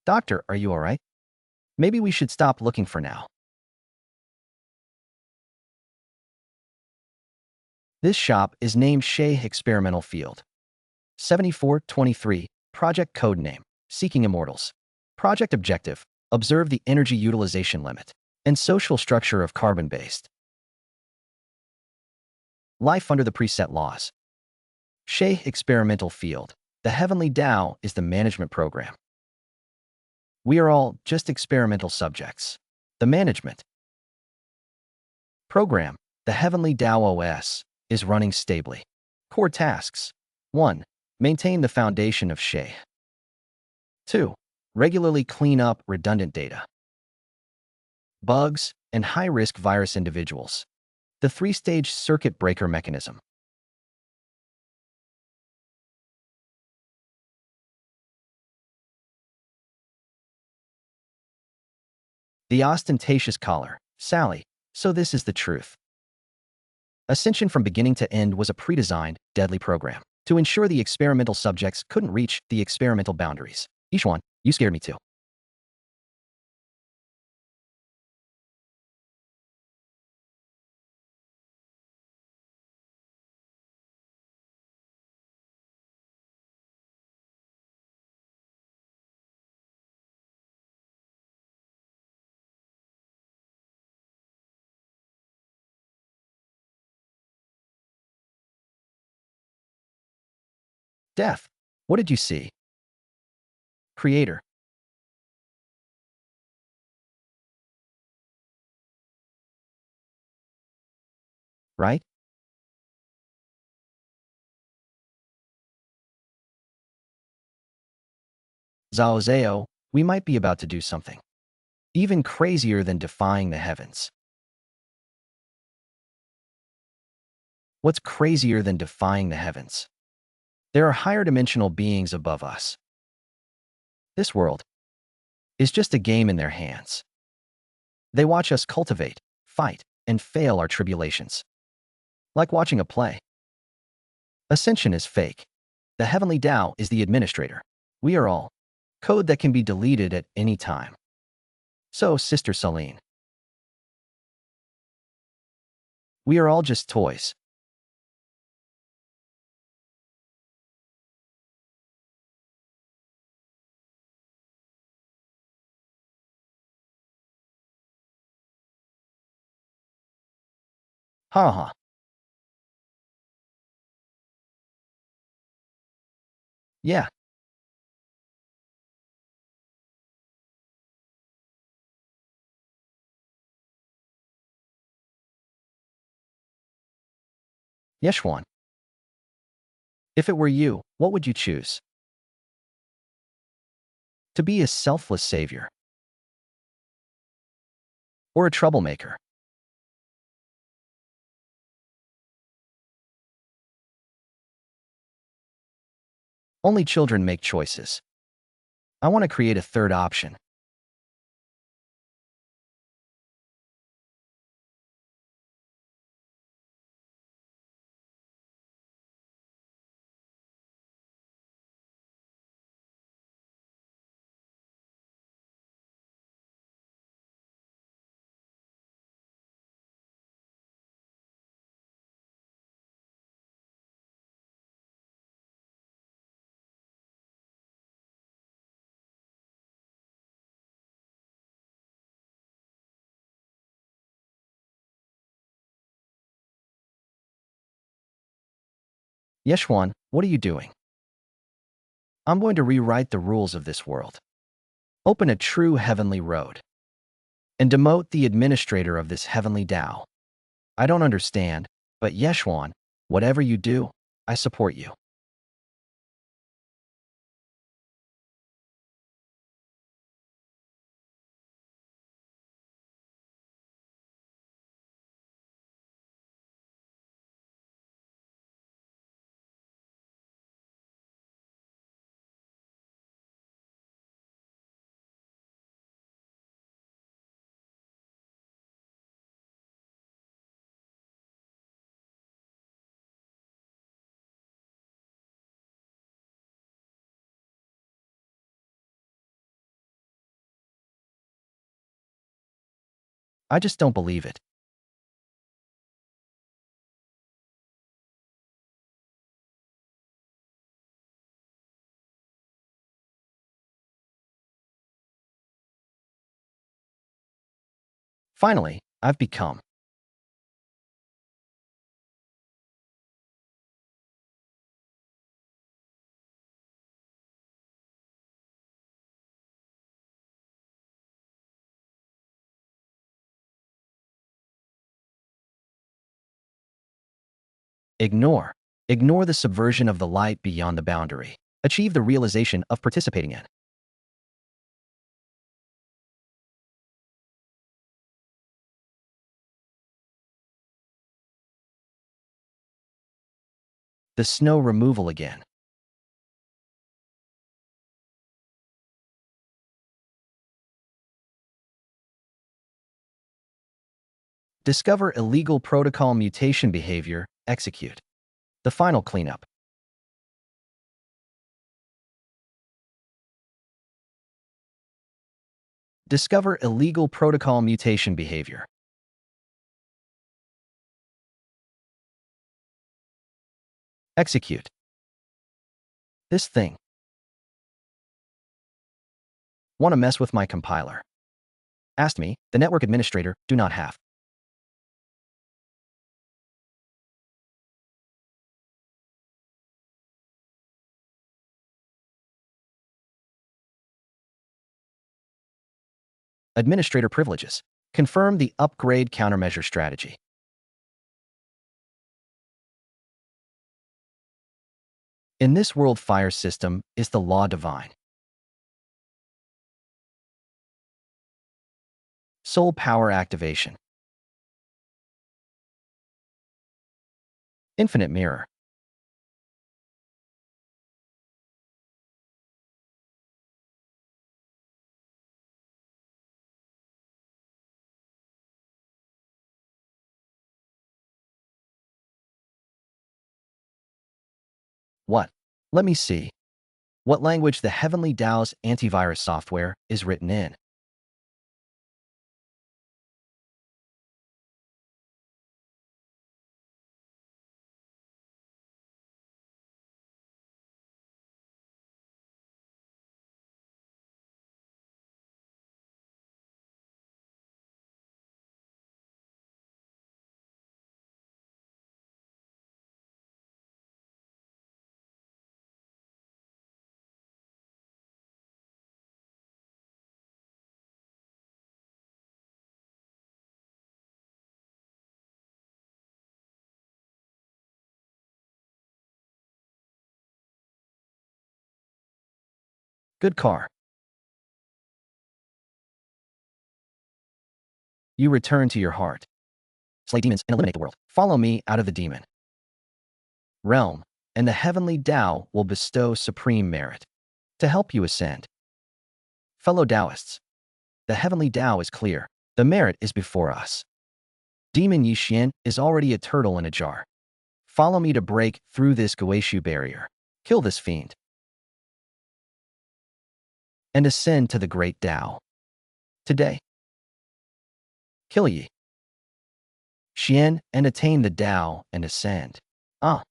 Doctor, are you alright? Maybe we should stop looking for now. This shop is named Shea Experimental Field. 7423, project code name, Seeking Immortals. Project objective, observe the energy utilization limit and social structure of carbon-based life under the preset laws. Shea Experimental Field. The Heavenly Dao is the management program. We are all just experimental subjects. The management program, the Heavenly Dao OS, is running stably. Core tasks. 1. Maintain the foundation of Shea. 2. Regularly clean up redundant data, bugs, and high-risk virus individuals. The 3-stage circuit breaker mechanism. The ostentatious collar, Sally. So this is the truth. Ascension from beginning to end was a pre-designed, deadly program to ensure the experimental subjects couldn't reach the experimental boundaries. Xuan, you scared me too. Death. What did you see? Creator. Right? Zhao Zhao, we might be about to do something even crazier than defying the heavens. What's crazier than defying the heavens? There are higher dimensional beings above us. This world is just a game in their hands. They watch us cultivate, fight, and fail our tribulations. Like watching a play. Ascension is fake. The Heavenly Dao is the administrator. We are all code that can be deleted at any time. So, Sister Celine, we are all just toys. Ha ha. Yeah. Yes, Xuan. If it were you, what would you choose? To be a selfless savior or a troublemaker? Only children make choices. I want to create a third option. Yes, Xuan, what are you doing? I'm going to rewrite the rules of this world. Open a true heavenly road. And demote the administrator of this heavenly Dao. I don't understand, but Yeshuan, whatever you do, I support you. I just don't believe it. Finally, I've become. Ignore. Ignore the subversion of the light beyond the boundary. Achieve the realization of participating in. The snow removal again. Discover illegal protocol mutation behavior. Execute. The final cleanup. Discover illegal protocol mutation behavior. Execute. This thing. Want to mess with my compiler? Asked me, the network administrator, do not have. Administrator privileges. Confirm the upgrade countermeasure strategy. In this world, fire system is the law divine. Soul power activation. Infinite mirror. Let me see what language the Heavenly Dao's antivirus software is written in. Good car. You return to your heart. Slay demons and eliminate the world. Follow me out of the demon realm, and the Heavenly Dao will bestow supreme merit to help you ascend. Fellow Taoists, the Heavenly Dao is clear. The merit is before us. Demon Yixian is already a turtle in a jar. Follow me to break through this Guishu barrier. Kill this fiend. And ascend to the great Dao. Today. Kill Yi Xian and attain the Dao and ascend. Ah.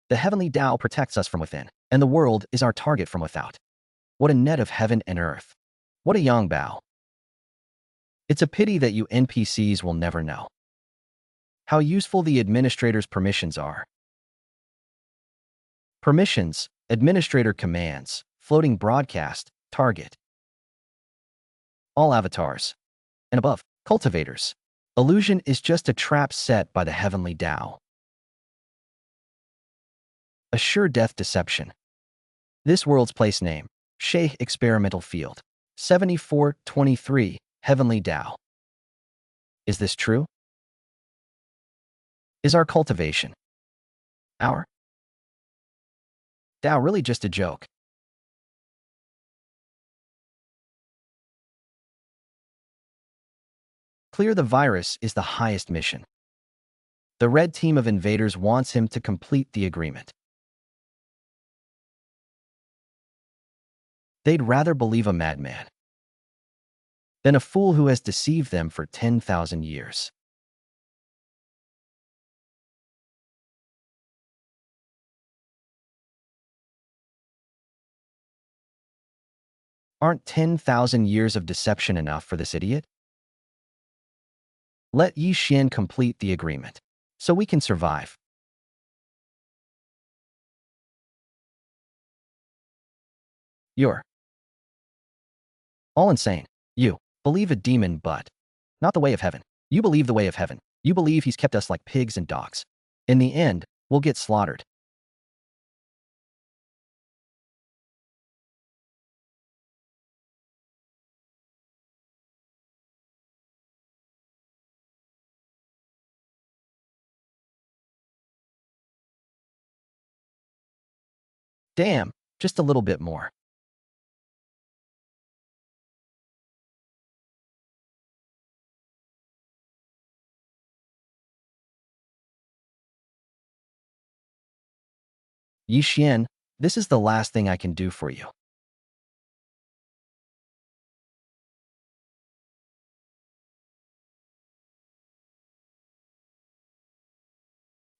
The Heavenly Dao protects us from within, and the world is our target from without. What a net of heaven and earth. What a Yangbao. It's a pity that you NPCs will never know how useful the administrator's permissions are. Permissions, administrator commands, floating broadcast, target. All avatars. And above, cultivators. Illusion is just a trap set by the Heavenly Dao. A sure death deception. This world's place name, Sheikh Experimental Field. 7423, Heavenly Dao. Is this true? Is our cultivation, our Dao, really just a joke? Clear the virus is the highest mission. The red team of invaders wants him to complete the agreement. They'd rather believe a madman than a fool who has deceived them for 10,000 years. Aren't 10,000 years of deception enough for this idiot? Let Yi Xian complete the agreement, so we can survive. You're all insane. You believe a demon, but not the way of heaven. You believe the way of heaven. You believe he's kept us like pigs and dogs. In the end, we'll get slaughtered. Damn, just a little bit more. Yi Xian, this is the last thing I can do for you.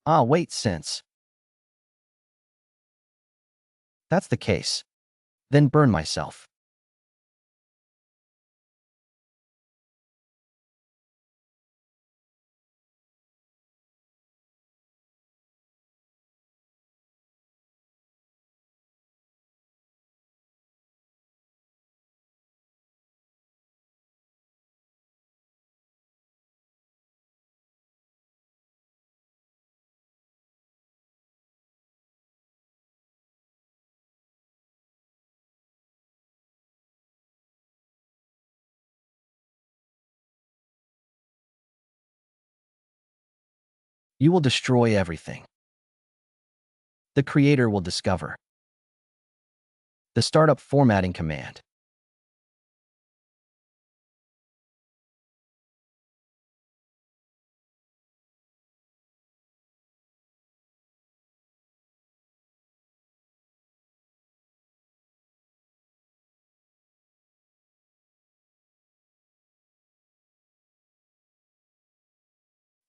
Ah, wait, since that's the case, then burn myself. You will destroy everything. the creator will discover. The startup formatting command.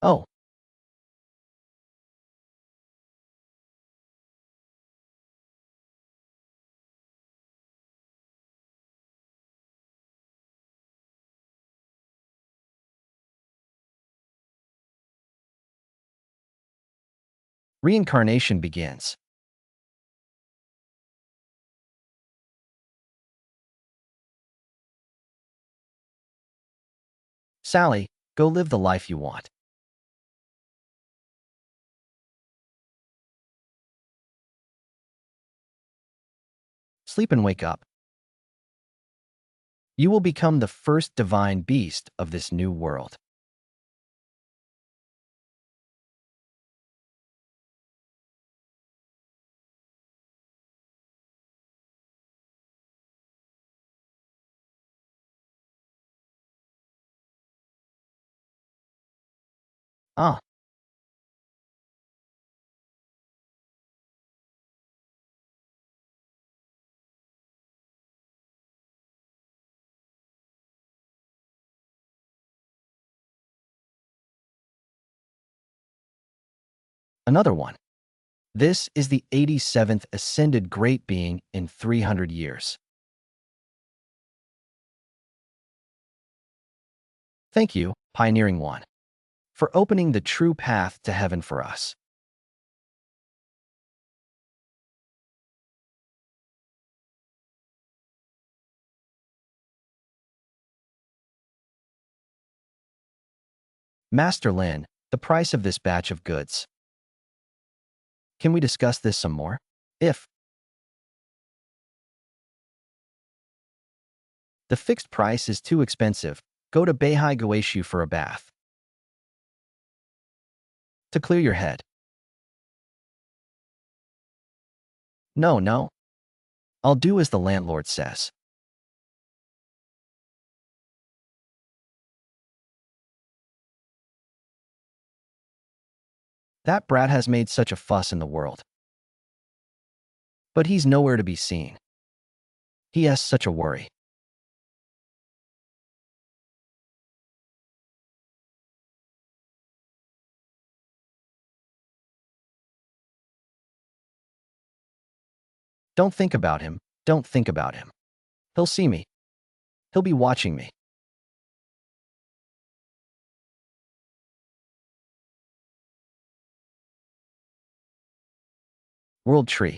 Oh, reincarnation begins. Sally, go live the life you want. Sleep and wake up. You will become the first divine beast of this new world. Ah, another one. This is the 87th ascended great being in 300 years. Thank you, Pioneering One, for opening the true path to heaven for us. Master Lin, the price of this batch of goods. Can we discuss this some more? If the fixed price is too expensive, go to Beihai Goeishu for a bath. To clear your head. No, no. I'll do as the landlord says. That brat has made such a fuss in the world. But he's nowhere to be seen. He has such a worry. Don't think about him. Don't think about him. He'll see me. He'll be watching me. World Tree.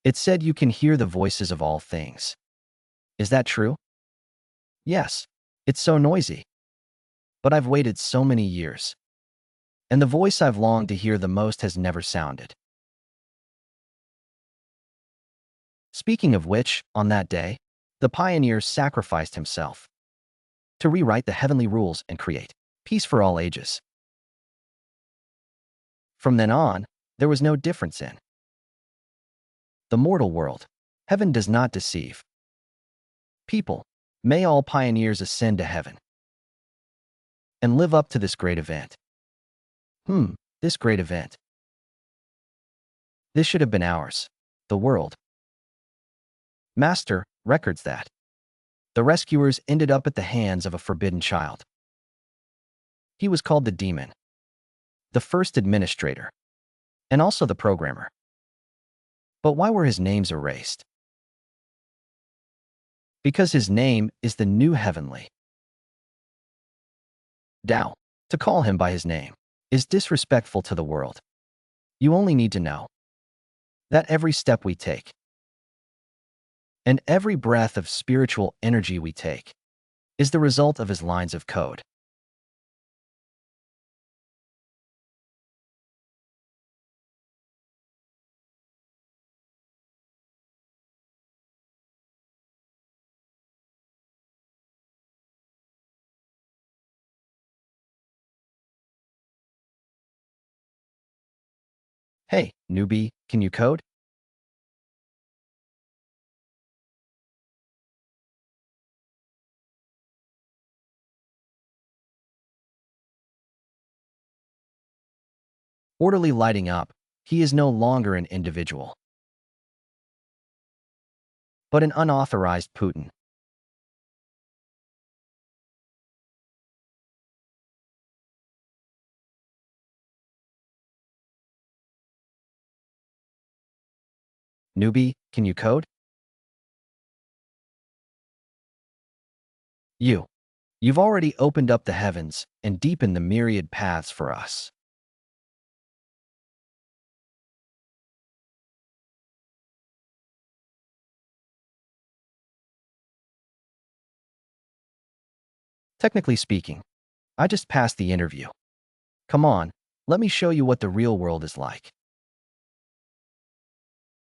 It said you can hear the voices of all things. Is that true? Yes. It's so noisy. But I've waited so many years. And the voice I've longed to hear the most has never sounded. Speaking of which, on that day, the pioneer sacrificed himself to rewrite the heavenly rules and create peace for all ages. From then on, there was no difference in the mortal world. Heaven does not deceive. People, may all pioneers ascend to heaven and live up to this great event. This great event. This should have been ours, the world. Master records that the rescuers ended up at the hands of a forbidden child. He was called the demon, the first administrator, and also the programmer. But why were his names erased? Because his name is the new Heavenly Dao. To call him by his name is disrespectful to the world. You only need to know that every step we take and every breath of spiritual energy we take is the result of his lines of code. Hey, newbie, can you code? Orderly lighting up, he is no longer an individual, but an unauthorized Putin. Newbie, can you code? You've already opened up the heavens and deepened the myriad paths for us. Technically speaking, I just passed the interview. Come on, let me show you what the real world is like.